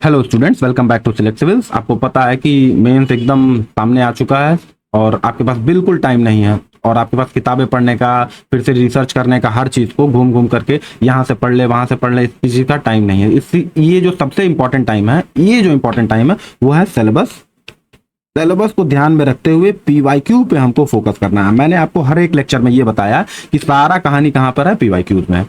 Hello students, welcome back to Select Civils. आपको पता है कि मेंस एकदम सामने आ चुका है और आपके पास बिल्कुल टाइम नहीं है और आपके पास किताबें पढ़ने का, फिर से रिसर्च करने का, हर चीज़ को घूम घूम करके यहाँ से पढ़ ले वहाँ से पढ़ ले, इस चीज़ का टाइम नहीं है। इसी ये जो सबसे इंपॉर्टेंट टाइम है, ये जो इंपॉर्टेंट टाइम है वो है सिलेबस। सिलेबस को ध्यान में रखते हुए पीवाईक्यू पे हमको फोकस करना है। मैंने आपको हर एक लेक्चर में ये बताया कि सारा कहानी कहाँ पर है, पीवाईक्यूज में।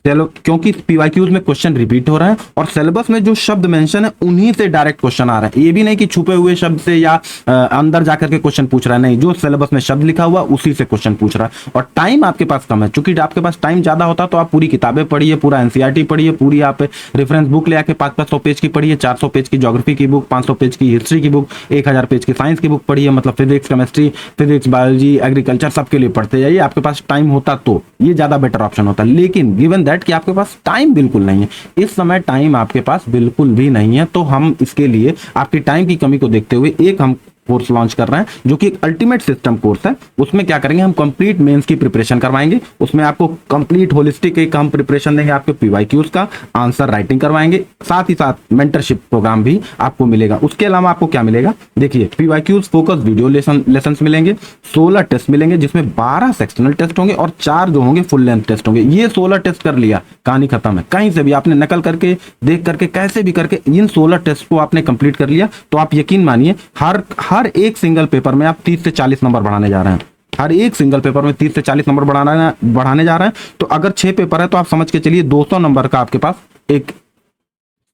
चलो, क्योंकि पीवाईक्यूज में क्वेश्चन रिपीट हो रहा है और सिलेबस में जो शब्द मेंशन है उन्हीं से डायरेक्ट क्वेश्चन आ रहा है। ये भी नहीं कि छुपे हुए शब्द से या अंदर जाकर के क्वेश्चन पूछ रहा है, नहीं, जो सिलेबस में शब्द लिखा हुआ उसी से क्वेश्चन पूछ रहा है। और टाइम आपके पास कम है, चूंकि आपके पास टाइम ज्यादा होता तो आप पूरी किताबें पढ़िए, पूरा एनसीईआरटी पढ़िए, पूरी आप रेफरेंस बुक ले आके 500 पेज की पढ़िए, 400 पेज की ज्योग्राफी की बुक, 500 पेज की हिस्ट्री की बुक, 1000 पेज की साइंस की बुक पढ़िए। मतलब physics, chemistry, physics, biology, agriculture सबके लिए पढ़ते जाइए। आपके पास टाइम होता तो ये ज्यादा बेटर ऑप्शन होता, लेकिन गिवन दैट कि आपके पास टाइम बिल्कुल नहीं है, इस समय टाइम आपके पास बिल्कुल भी नहीं है, तो हम इसके लिए आपकी टाइम की कमी को देखते हुए एक हम कोर्स लॉन्च कर रहे हैं जो कि एक अल्टीमेट सिस्टम कोर्स है। उसमें क्या करेंगे, हम कंप्लीट मेंस की प्रिपरेशन करवाएंगे। उसमें आपको कंप्लीट होलिस्टिक एक हम प्रिपरेशन देंगे, आपके पीवाईक्यूज का आंसर राइटिंग करवाएंगे, साथ ही साथ मेंटरशिप प्रोग्राम भी आपको मिलेगा। उसके अलावा आपको क्या मिलेगा, देखिए, पीवाईक्यूज फोकस वीडियो लेसन मिलेंगे, 16 टेस्ट मिलेंगे जिसमें 12 सेक्शनल टेस्ट होंगे और 4 जो होंगे फुल लेंथ टेस्ट होंगे। ये 16 टेस्ट कर लिया, कहानी खत्म है। कहीं से भी आपने नकल करके, देख करके, कैसे भी करके इन 16 टेस्ट को आपने कंप्लीट कर लिया तो आप यकीन मानिए हर एक सिंगल पेपर में आप 30 से 40 नंबर बढ़ाने जा रहे हैं। हर एक सिंगल पेपर में 30 से 40 नंबर बढ़ाने जा रहे हैं। तो अगर 6 पेपर है तो आप समझ के चलिए 200 नंबर का आपके पास एक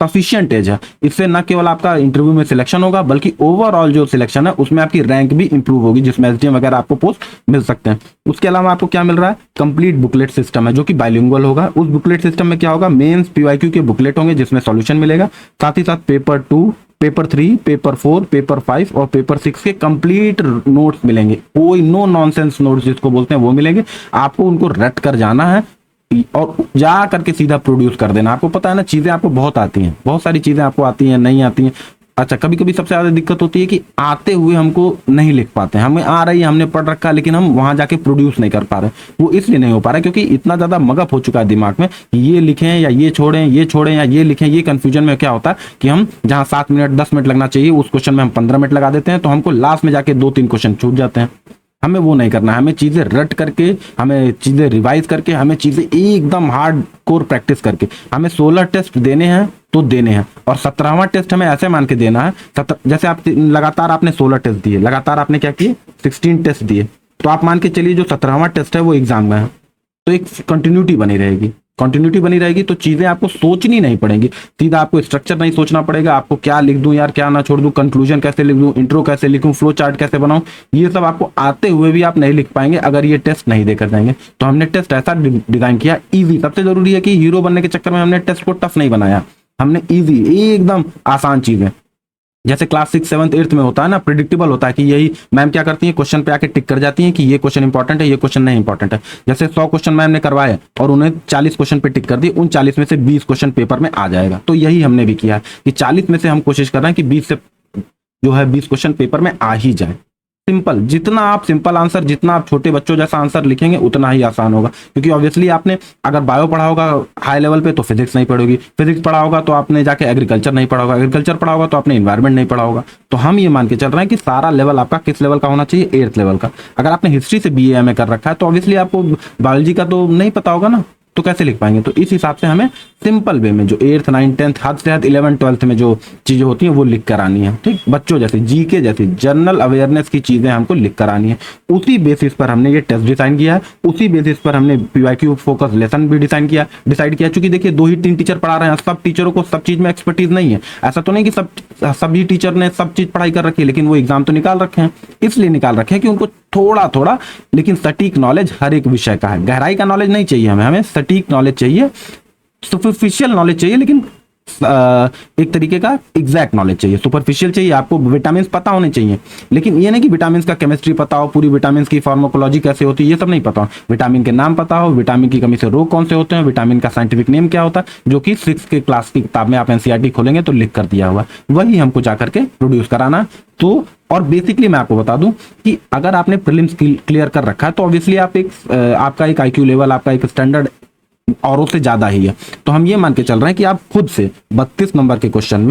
सफिशियंट एज है। इससे न केवल आपका इंटरव्यू में सिलेक्शन होगा बल्कि ओवरऑल जो सिलेक्शन है उसमें आपकी रैंक भी इंप्रूव होगी, जिसमें एसडीएम वगैरह आपको पोस्ट मिल सकते हैं। उसके अलावा आपको क्या मिल रहा है, कंप्लीट बुकलेट सिस्टम है जो कि बाइलिंगुअल होगा। उस बुकलेट सिस्टम में क्या होगा, मेंस पीवाईक्यू के बुकलेट होंगे जिसमें सॉल्यूशन मिलेगा, साथ ही साथ पेपर 2, पेपर 3, पेपर 4, पेपर 5 और पेपर 6 के कंप्लीट नोट्स मिलेंगे। कोई नो नॉनसेंस नोट्स जिसको बोलते हैं वो मिलेंगे। आपको उनको रट कर जाना है और जा करके सीधा प्रोड्यूस कर देना। आपको पता है ना, चीजें आपको बहुत आती हैं, बहुत सारी चीजें आपको आती हैं, नहीं आती हैं। अच्छा, कभी कभी सबसे ज्यादा दिक्कत होती है कि आते हुए हमको नहीं लिख पाते हैं। हमें आ रही है, हमने पढ़ रखा है, लेकिन हम वहां जाके प्रोड्यूस नहीं कर पा रहे। वो इसलिए नहीं हो पा रहा है क्योंकि इतना ज्यादा मगअप हो चुका है दिमाग में कि ये लिखें या ये छोड़ें, ये छोड़ें या ये लिखें। ये कंफ्यूजन में क्या होता है कि हम जहां 7 मिनट 10 मिनट लगना चाहिए उस क्वेश्चन में हम 15 मिनट लगा देते हैं, तो हमको लास्ट में जाके 2-3 क्वेश्चन छूट जाते हैं। हमें वो नहीं करना है। हमें चीजें रट करके, हमें चीजें रिवाइज करके, हमें चीजें एकदम हार्ड कोर प्रैक्टिस करके, हमें 16 टेस्ट देने हैं तो देने हैं। और 17वां टेस्ट हमें ऐसे मान के देना है, जैसे आप लगातार आपने 16 टेस्ट दिए, लगातार आपने क्या किए, 16 टेस्ट दिए, तो आप मान के चलिए जो 17वां टेस्ट है वो एग्जाम में है, तो एक कंटिन्यूटी बनी रहेगी। कंटिन्यूटी बनी रहेगी तो चीजें आपको सोचनी नहीं पड़ेंगी, सीधा आपको स्ट्रक्चर नहीं सोचना पड़ेगा। आपको क्या लिख दूं यार, क्या ना छोड़ दूं, कंक्लूजन कैसे लिख दूं, इंट्रो कैसे लिखूं, फ्लो चार्ट कैसे बनाऊं, ये सब आपको आते हुए भी आप नहीं लिख पाएंगे अगर ये टेस्ट नहीं देकर जाएंगे। तो हमने टेस्ट ऐसा डिजाइन किया इजी। सबसे जरूरी है कि हीरो बनने के चक्कर में हमने टेस्ट को टफ नहीं बनाया, हमने इजी, एकदम आसान चीजें, जैसे क्लास 6, 7, 8 में होता है ना, प्रिडिक्टेबल होता है कि यही मैम क्या करती है, क्वेश्चन पे आके टिक कर जाती हैं कि ये क्वेश्चन इंपॉर्टेंट है, ये क्वेश्चन नहीं इंपॉर्टेंट है। जैसे 100 क्वेश्चन मैम ने करवाए और उन्हें 40 क्वेश्चन पे टिक कर दी, उन 40 में से 20 क्वेश्चन पेपर में आ जाएगा। तो यही हमने भी किया है कि 40 में से हम कोशिश कर रहे हैं कि 20 से जो है 20 क्वेश्चन पेपर में आ ही जाए। सिंपल, जितना आप सिंपल आंसर, जितना आप छोटे बच्चों जैसा आंसर लिखेंगे उतना ही आसान होगा। क्योंकि ऑब्वियसली आपने अगर बायो पढ़ा होगा हाई लेवल पे तो फिजिक्स नहीं पढ़ोगी, फिजिक्स पढ़ा होगा तो आपने जाके एग्रीकल्चर नहीं पढ़ा होगा, एग्रीकल्चर पढ़ा होगा तो आपने इन्वायरमेंट नहीं पढ़ा होगा। तो हम ये मान के चल रहे हैं कि सारा लेवल आपका किस लेवल का होना चाहिए, 8th लेवल का। अगर आपने हिस्ट्री से BA MA कर रखा है तो ऑब्वियसली आपको बायोलॉजी का तो नहीं पता होगा ना, तो कैसे लिख पाएंगे। तो इस हिसाब से हमें सिंपल वे में जो 8th 9th 10th हद से हद 11th 12th में जो चीजें होती हैं वो लिख कर आनी है। ठीक, बच्चों जैसे जीके जैसी जनरल अवेयरनेस की चीजें हमको लिख कर आनी है। उसी बेसिस पर हमने ये टेस्ट डिजाइन किया है, उसी बेसिस पर हमने पीवाईक्यू फोकस लेसन भी डिजाइन किया, डिसाइड किया। चूंकि देखिए 2 ही 3 टीचर पढ़ा रहे हैं, सब टीचरों को सब चीज में एक्सपर्टीज नहीं है। ऐसा तो नहीं कि सभी टीचर ने सब चीज पढ़ाई कर रखी है, लेकिन वो एग्जाम तो निकाल रखे हैं। इसलिए निकाल रखे हैं कि उनको थोड़ा थोड़ा लेकिन सटीक नॉलेज हर एक विषय का है। गहराई का नॉलेज नहीं चाहिए हमें सटीक नॉलेज चाहिए, सुपरफिशियल नॉलेज चाहिए, लेकिन एक तरीके का एग्जैक्ट नॉलेज चाहिए। सुपरफिशियल चाहिए, आपको विटामिन पता होने चाहिए, लेकिन ये नहीं कि विटामिन का केमिस्ट्री पता हो, पूरी विटामिन की फार्माकोलॉजी कैसे होती है ये सब नहीं पता हो। विटामिन के नाम पता हो, विटामिन की कमी से रोग कौन से होते हैं, विटामिन का साइंटिफिक नेम क्या होता है, जो कि 6 के क्लास की किताब में आप एनसीईआरटी खोलेंगे तो लिख कर दिया हुआ, वही हमको जाकर के प्रोड्यूस कराना। तो और बेसिकली मैं आपको बता दूं कि अगर आपने प्रीलिम्स क्लियर कर रखा है तो ऑब्वियसली आप आपका एक IQ लेवल, आपका एक स्टैंडर्ड औरों से ज्यादा ही है। तो हम ये मान के चल रहे हैं कि आप खुद से 32 नंबर के क्वेश्चन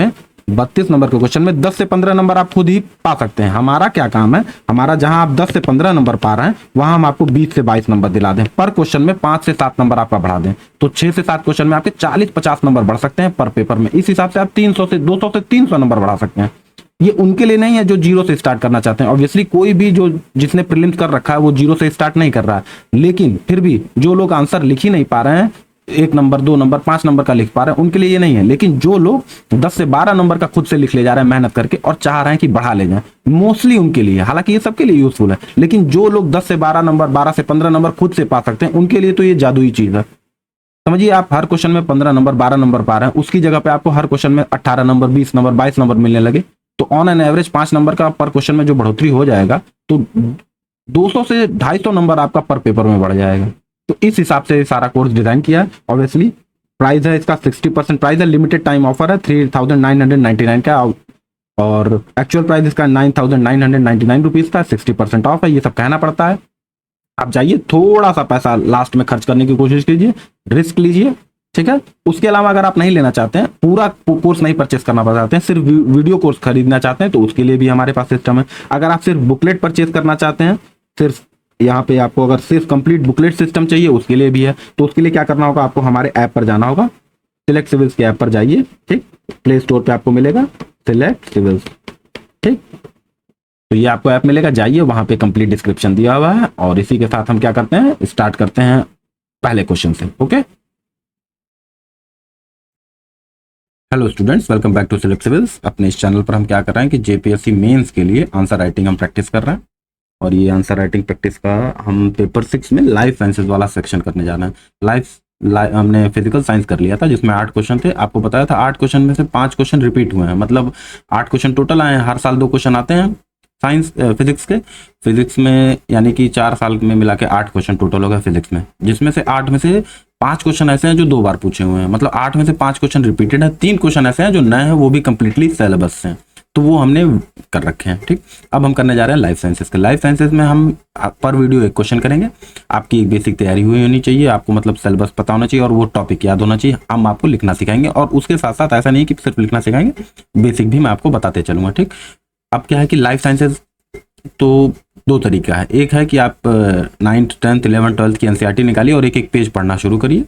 में 10 से 15 नंबर आप खुद ही पा सकते हैं। हमारा क्या काम है, हमारा जहां आप 10 से 15 नंबर पा रहे हैं वहां हम आपको 20 से 22 नंबर दिला दें, पर क्वेश्चन में 5 से 7 नंबर आपका बढ़ा दें, तो 6 से 7 क्वेश्चन में आपके 40-50 नंबर बढ़ सकते हैं पर पेपर में। इस हिसाब से आप 200 से 300 नंबर बढ़ा सकते हैं। ये उनके लिए नहीं है जो जीरो से स्टार्ट करना चाहते हैं। ऑब्वियसली कोई भी जो जिसने प्रीलिम्स कर रखा है वो जीरो से स्टार्ट नहीं कर रहा है, लेकिन फिर भी जो लोग आंसर लिख ही नहीं पा रहे हैं, 1 नंबर 2 नंबर 5 नंबर का लिख पा रहे हैं, उनके लिए ये नहीं है। लेकिन जो लोग 10 से 12 नंबर का खुद से लिख ले जा रहे हैं मेहनत करके और चाह रहे हैं कि बढ़ा ले जाए, मोस्टली उनके लिए, हालांकि ये सबके लिए यूजफुल है, लेकिन जो लोग 10 से 12 नंबर 12 से 15 नंबर खुद से पा सकते हैं उनके लिए तो ये जादुई चीज है। समझिए आप हर क्वेश्चन में 15 नंबर 12 नंबर पा रहे हैं, उसकी जगह पे आपको हर क्वेश्चन में 18 नंबर 20 नंबर 22 नंबर मिलने लगे, तो ऑन एन एवरेज 5 नंबर का पर क्वेश्चन में जो बढ़ोतरी हो जाएगा तो 200 से 250 नंबर आपका पर पेपर में बढ़ जाएगा। तो इस हिसाब से सारा कोर्स डिजाइन किया है। ऑब्वियसली प्राइस है इसका 60% प्राइस है, लिमिटेड टाइम ऑफर है 3999 का, और एक्चुअल प्राइस इसका 9999 रुपीज का, 60% ऑफ है। ये सब कहना पड़ता है। आप जाइए थोड़ा सा पैसा लास्ट में खर्च करने की कोशिश कीजिए, रिस्क लीजिए, ठीक है। उसके अलावा अगर आप नहीं लेना चाहते हैं, पूरा कोर्स नहीं परचेस करना चाहते हैं, सिर्फ वीडियो कोर्स खरीदना चाहते हैं, तो उसके लिए भी हमारे पास सिस्टम है। अगर आप सिर्फ बुकलेट परचेस करना चाहते हैं, सिर्फ यहाँ पे आपको अगर सिर्फ कंप्लीट बुकलेट सिस्टम चाहिए, उसके लिए भी है। तो उसके लिए क्या करना होगा, आपको हमारे ऐप पर जाना होगा, सिलेक्ट सिविल्स के ऐप पर जाइए, ठीक, प्ले स्टोर पे आपको मिलेगा सिलेक्ट सिविल्स, ठीक। तो ये आपको ऐप मिलेगा, जाइए वहां पे कंप्लीट डिस्क्रिप्शन दिया हुआ है। और इसी के साथ हम क्या करते हैं, स्टार्ट करते हैं पहले क्वेश्चन से। Okay, hello students, welcome back to Select Civils. अपने इस चैनल पर हम क्या कर रहे हैं कि जेपीएससी मेंस के लिए आंसर राइटिंग हम प्रैक्टिस कर रहे हैं, और ये आंसर राइटिंग प्रैक्टिस का हम पेपर 6 में लाइफ साइंसेज वाला सेक्शन करने जा रहे हैं। हमने फिजिकल साइंस कर लिया था जिसमें 8 क्वेश्चन थे, आपको बताया था 8 क्वेश्चन में से 5 क्वेश्चन रिपीट हुए हैं, मतलब 8 क्वेश्चन टोटल आए हैं। हर साल 2 क्वेश्चन आते हैं साइंस फिजिक्स के, फिजिक्स में यानी कि 4 साल में मिला के 8 क्वेश्चन टोटल हो गए फिजिक्स में, जिसमें से 8 में से 5 क्वेश्चन ऐसे हैं जो 2 बार पूछे हुए हैं, मतलब 8 में से 5 क्वेश्चन रिपीटेड है। 3 क्वेश्चन ऐसे हैं जो नए हैं, वो भी कंप्लीटली सिलेबस से हैं, तो वो हमने कर रखे हैं, ठीक। अब हम करने जा रहे हैं लाइफ साइंसेज के। लाइफ साइंसेज में हम पर वीडियो 1 क्वेश्चन करेंगे। आपकी एक बेसिक तैयारी हुई होनी चाहिए, आपको मतलब सिलेबस पता होना चाहिए और वो टॉपिक याद होना चाहिए। हम आपको लिखना सिखाएंगे, और उसके साथ साथ ऐसा नहीं कि सिर्फ लिखना सिखाएंगे, बेसिक भी मैं आपको बताते चलूंगा, ठीक। अब क्या है कि लाइफ साइंसेज तो 2 तरीका है। एक है कि आप 9th 10th 11th 12th की एनसीईआरटी निकालिए और एक एक पेज पढ़ना शुरू करिए।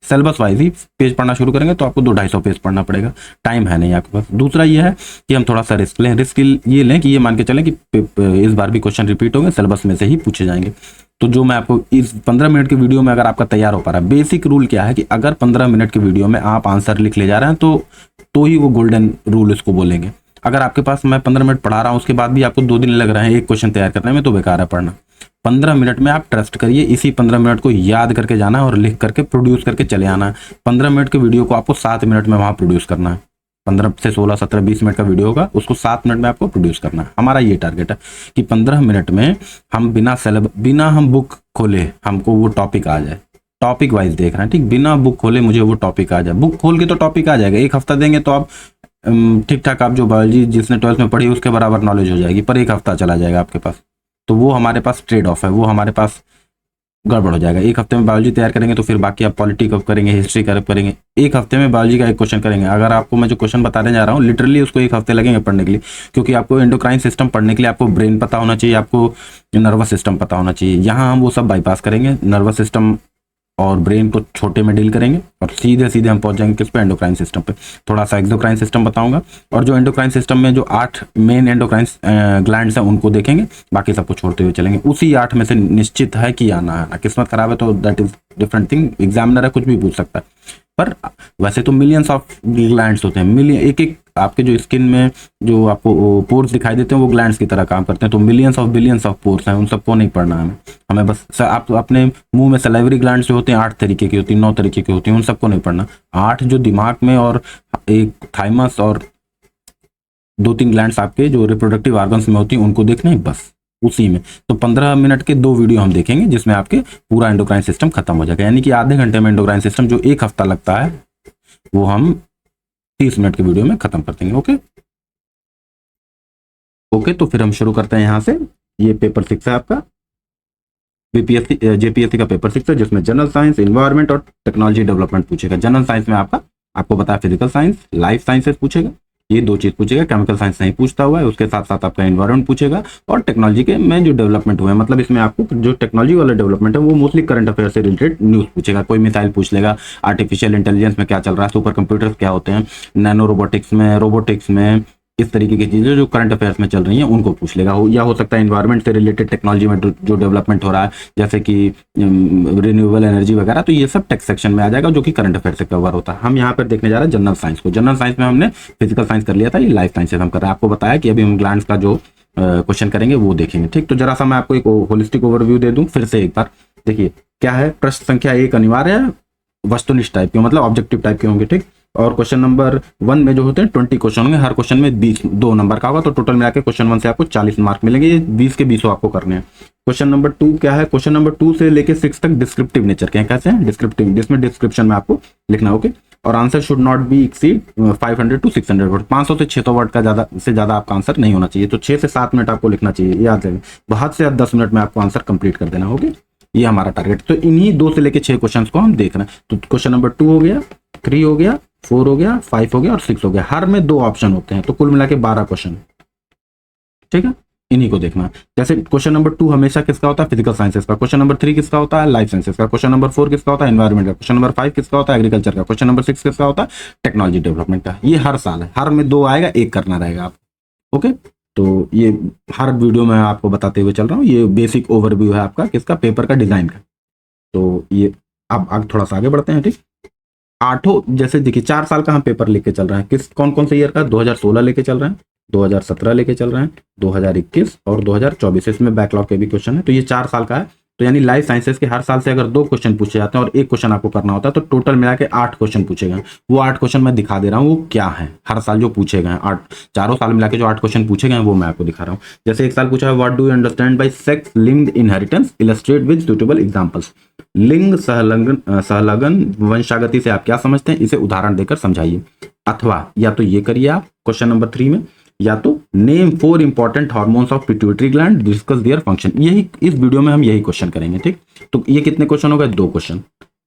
सिलेबस वाइज ही पेज पढ़ना शुरू करेंगे तो आपको 200-250 पेज पढ़ना पड़ेगा, टाइम है नहीं आपके पास। दूसरा ये है कि हम थोड़ा सा रिस्क लें। रिस्क ये लें कि ये मान के चलें कि इस बार भी क्वेश्चन रिपीट होंगे, सिलेबस में से ही पूछे जाएंगे। तो जो मैं आपको इस 15 मिनट की वीडियो में अगर आपका तैयार हो पा रहा है, बेसिक रूल क्या है कि अगर 15 मिनट की वीडियो में आप आंसर लिख ले जा रहे हैं तो ही वो गोल्डन रूल इसको बोलेंगे। अगर आपके पास मैं 15 मिनट पढ़ा रहा हूँ, उसके बाद भी आपको 2 दिन लग रहे हैं एक क्वेश्चन तैयार करने में, तो बेकार है पढ़ना। 15 मिनट में आप ट्रस्ट करिए, इसी 15 मिनट को याद करके जाना है और लिख करके प्रोड्यूस करके चले आना है। 15 मिनट के वीडियो को आपको 7 मिनट में वहां प्रोड्यूस करना है। 15 से 16 17 20 मिनट का वीडियो होगा, उसको 7 मिनट में आपको प्रोड्यूस करना है। हमारा ये टारगेट है कि 15 मिनट में हम बिना हम बुक खोले हमको वो टॉपिक आ जाए। टॉपिक वाइज देख रहे हैं, ठीक, बिना बुक खोले मुझे वो टॉपिक आ जाए। बुक खोल के तो टॉपिक आ जाएगा, 1 हफ्ता देंगे तो आप ठीक ठाक, आप जो बायोलॉजी जिसने 12th में पढ़ी उसके बराबर नॉलेज हो जाएगी, पर 1 हफ्ता चला जाएगा आपके पास, तो वो हमारे पास ट्रेड ऑफ है, वो हमारे पास गड़बड़ हो जाएगा। 1 हफ्ते में बायोलॉजी तैयार करेंगे तो फिर बाकी आप पॉलिटी कब करेंगे, हिस्ट्री कब करेंगे। 1 हफ्ते में बायोलॉजी का 1 क्वेश्चन करेंगे। अगर आपको मैं जो क्वेश्चन बताने जा रहा हूँ लिटरली उसको 1 हफ्ते लगेंगे पढ़ने के लिए, क्योंकि आपको एंडोक्राइन सिस्टम पढ़ने के लिए आपको ब्रेन पता होना चाहिए, आपको नर्वस सिस्टम पता होना चाहिए। यहाँ हम वो सब बाईपास करेंगे, नर्वस सिस्टम और ब्रेन को छोटे में डील करेंगे और सीधे सीधे हम पहुंच जाएंगे किस पे, एंडोक्राइन सिस्टम पे। थोड़ा सा एक्सोक्राइन सिस्टम बताऊंगा, और जो एंडोक्राइन सिस्टम में जो 8 मेन एंडोक्राइन ग्लैंड्स हैं उनको देखेंगे, बाकी सबको छोड़ते हुए चलेंगे। उसी 8 में से निश्चित है कि आना है, किस्मत खराब है तो that is different thing, examiner है कुछ भी पूछ सकता है। पर वैसे तो मिलियंस ऑफ ग्लैंड्स होते हैं, मिलियन एक आपके जो स्किन में जो आपको पोर्स दिखाई देते हैं वो ग्लैंड्स की तरह काम करते हैं, तो millions of billions of pores हैं, उन सबको नहीं पढ़ना है हमें बस आप अपने मुंह में सलाइवरी ग्लैंड्स जो होते हैं 8 तरीके की होती हैं, 9 तरीके की होती हैं, उन सबको नहीं पढ़ना। 8 जो दिमाग में और एक थाइमस और 2-3 ग्लैंड्स आपके जो रिप्रोडक्टिव ऑर्गन्स में होती हैं उनको देखना है बस, उसी में। तो 15 मिनट के 2 वीडियो हम देखेंगे जिसमें आपके पूरा एंडोक्राइन सिस्टम खत्म हो जाएगा, यानी कि आधे घंटे में एंडोक्राइन सिस्टम जो 1 हफ्ता लगता है वो हम 30 मिनट के वीडियो में खत्म कर देंगे। ओके, तो फिर हम शुरू करते हैं यहाँ से। ये पेपर 6 है आपका, बीपीएससी जेपीएससी का पेपर 6 है, जिसमें जनरल साइंस, इन्वायरमेंट और टेक्नोलॉजी डेवलपमेंट पूछेगा। जनरल साइंस में आपको बताया फिजिकल साइंस, लाइफ साइंसेस पूछेगा, ये दो चीज पूछेगा। केमिकल साइंस नहीं पूछता हुआ है, उसके साथ साथ आपका एनवायरमेंट पूछेगा और टेक्नोलॉजी के में जो डेवलपमेंट हुए हैं, मतलब इसमें आपको जो टेक्नोलॉजी वाला डेवलपमेंट है वो मोस्टली करंट अफेयर से रिलेटेड न्यूज पूछेगा। कोई मिसाइल पूछ लेगा, आर्टिफिशियल इंटेलिजेंस में क्या चल रहा है, सुपर कंप्यूटर्स क्या होते हैं, नैनो रोबोटिक्स में इस तरीके की चीजें जो करंट अफेयर्स में चल रही हैं उनको पूछ लेगा। या हो सकता है एनवायरमेंट से रिलेटेड टेक्नोलॉजी में जो डेवलपमेंट हो रहा है, जैसे कि रिन्यूएबल एनर्जी वगैरह, तो ये सब टेक्स्ट सेक्शन में आ जाएगा, जो कि करंट अफेयर से कवर होता है। हम यहाँ पर देखने जा रहे हैं जनरल साइंस को। जनरल साइंस में हमने फिजिकल साइंस कर लिया था, ये लाइफ साइंसेस हम कर रहे हैं। आपको बताया कि अभी हम ग्लैंड्स का जो क्वेश्चन करेंगे वो देखेंगे, ठीक। तो जरा सा मैं आपको एक होलिस्टिक ओवरव्यू दे दूं फिर से एक बार। देखिए क्या है, प्रश्न संख्या 1 अनिवार्य है, वस्तुनिष्ठ टाइप के, मतलब ऑब्जेक्टिव टाइप के होंगे, ठीक। और क्वेश्चन नंबर 1 में जो होते हैं 20 क्वेश्चन होंगे, हर क्वेश्चन में 2 नंबर का होगा, तो टोटल मिला के क्वेश्चन 1 से आपको 40 मार्क मिलेंगे। ये 20 के 20 आपको करने हैं। क्वेश्चन नंबर 2 क्या है, क्वेश्चन नंबर 2 से लेके 6 तक डिस्क्रिप्टिव नेचर के हैं। कैसे हैं, डिस्क्रिप्टिव, जिसमें डिस्क्रिप्शन में आपको लिखना, ओके। और answer should not be exceed 500 to 600 word, 500 से 600 वर्ड का ज्यादा आपका आंसर नहीं होना चाहिए। तो 6 से 7 मिनट आपको लिखना चाहिए, याद रखें। बहुत से 10 मिनट में आपको आंसर कंप्लीट कर देना, ओके। ये हमारा टारगेट। तो इन्हीं 2 से लेके 6 क्वेश्चंस को हम देख रहे हैं। तो क्वेश्चन नंबर 2 हो गया, 3 हो गया, 4 हो गया, 5 हो गया और 6 हो गया। हर में 2 ऑप्शन होते हैं, तो कुल मिला के 12 क्वेश्चन, ठीक है। इन्हीं को देखना है। जैसे क्वेश्चन नंबर 2 हमेशा किसका होता है, फिजिकल साइंसेस का। क्वेश्चन नंबर 3 किसका होता है, लाइफ साइंसेस का। क्वेश्चन नंबर 4 किसका होता है, एनवायरमेंट का। क्वेश्चन नंबर 5 किसका होता है, एग्रीकल्चर का। क्वेश्चन नंबर 6 किसका होता है, टेक्नोलॉजी डेवलपमेंट का। ये हर साल है, हर में 2 आएगा, 1 करना रहेगा आप, ओके। तो ये हर वीडियो में आपको बताते हुए चल रहा हूँ। ये बेसिक ओवरव्यू है आपका किसका, पेपर का, डिजाइन का। तो ये अब थोड़ा सा आगे बढ़ते हैं, ठीक। 8 जैसे देखिए 4 साल का हम पेपर लेके चल रहे हैं। कौन कौन से ईयर का, 2016 लेके चल रहे हैं, 2017 लेके चल रहे हैं, 2021 और 2024। इसमें बैकलॉग के भी क्वेश्चन है, तो ये 4 साल का है। तो यानी लाइफ साइंसेस के हर साल से अगर 2 क्वेश्चन पूछे जाते हैं और 1 क्वेश्चन आपको करना होता है, तो टोटल मिला के 8 क्वेश्चन पूछे गए। वो 8 क्वेश्चन मैं दिखा दे रहा हूँ, वो क्या है, हर साल जो पूछे गए 8, चारों साल मिला के जो 8 क्वेश्चन पूछे गए वो मैं आपको दिखा रहा हूँ। जैसे एक साल पूछा है, what do you understand by sex linked inheritance, illustrate with suitable examples. लिंग सहलगन वंशागति से आप क्या समझते हैं, इसे उदाहरण देकर समझाइए। अथवा या तो ये करिए आप क्वेश्चन नंबर 3 में, या तो name 4 important hormones of pituitary gland, discuss their function. यही इस वीडियो में हम यही क्वेश्चन करेंगे, ठीक। तो ये कितने क्वेश्चन हो गए, 2 क्वेश्चन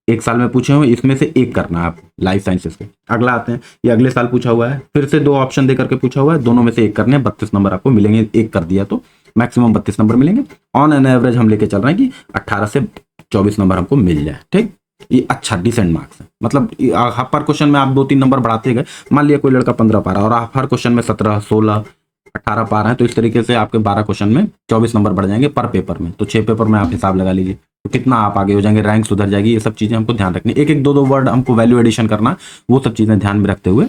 1 साल में पूछे हुए, इसमें से 1 करना है आप लाइफ साइंसेस के। अगला आते हैं, ये अगले साल पूछा हुआ है, फिर से 2 ऑप्शन दे करके पूछा हुआ है, दोनों में से 1 करने हैं, 32 नंबर आपको मिलेंगे। 1 कर दिया तो मैक्सिमम 32 नंबर मिलेंगे। ऑन एन एवरेज हम लेके चल रहे हैं कि 18 से 24 नंबर हमको मिल जाए, ठीक। ये अच्छा डिसेंट मार्क्स है, मतलब पर क्वेश्चन में आप 2-3 नंबर बढ़ाते गए। मान लिया कोई लड़का 15 पा रहा है और आप हर क्वेश्चन में 17, 16, 18 पा रहे हैं, तो इस तरीके से आपके 12 क्वेश्चन में 24 नंबर बढ़ जाएंगे पर पेपर में। तो 6 पेपर में आप हिसाब लगा लीजिए, तो कितना आप आगे हो जाएंगे, रैंक सुधर जाएगी। ये सब चीजें हमको ध्यान रखनी, 1-1, 2-2 वर्ड हमको वैल्यू एडिशन करना, वो सब चीजें ध्यान में रखते हुए।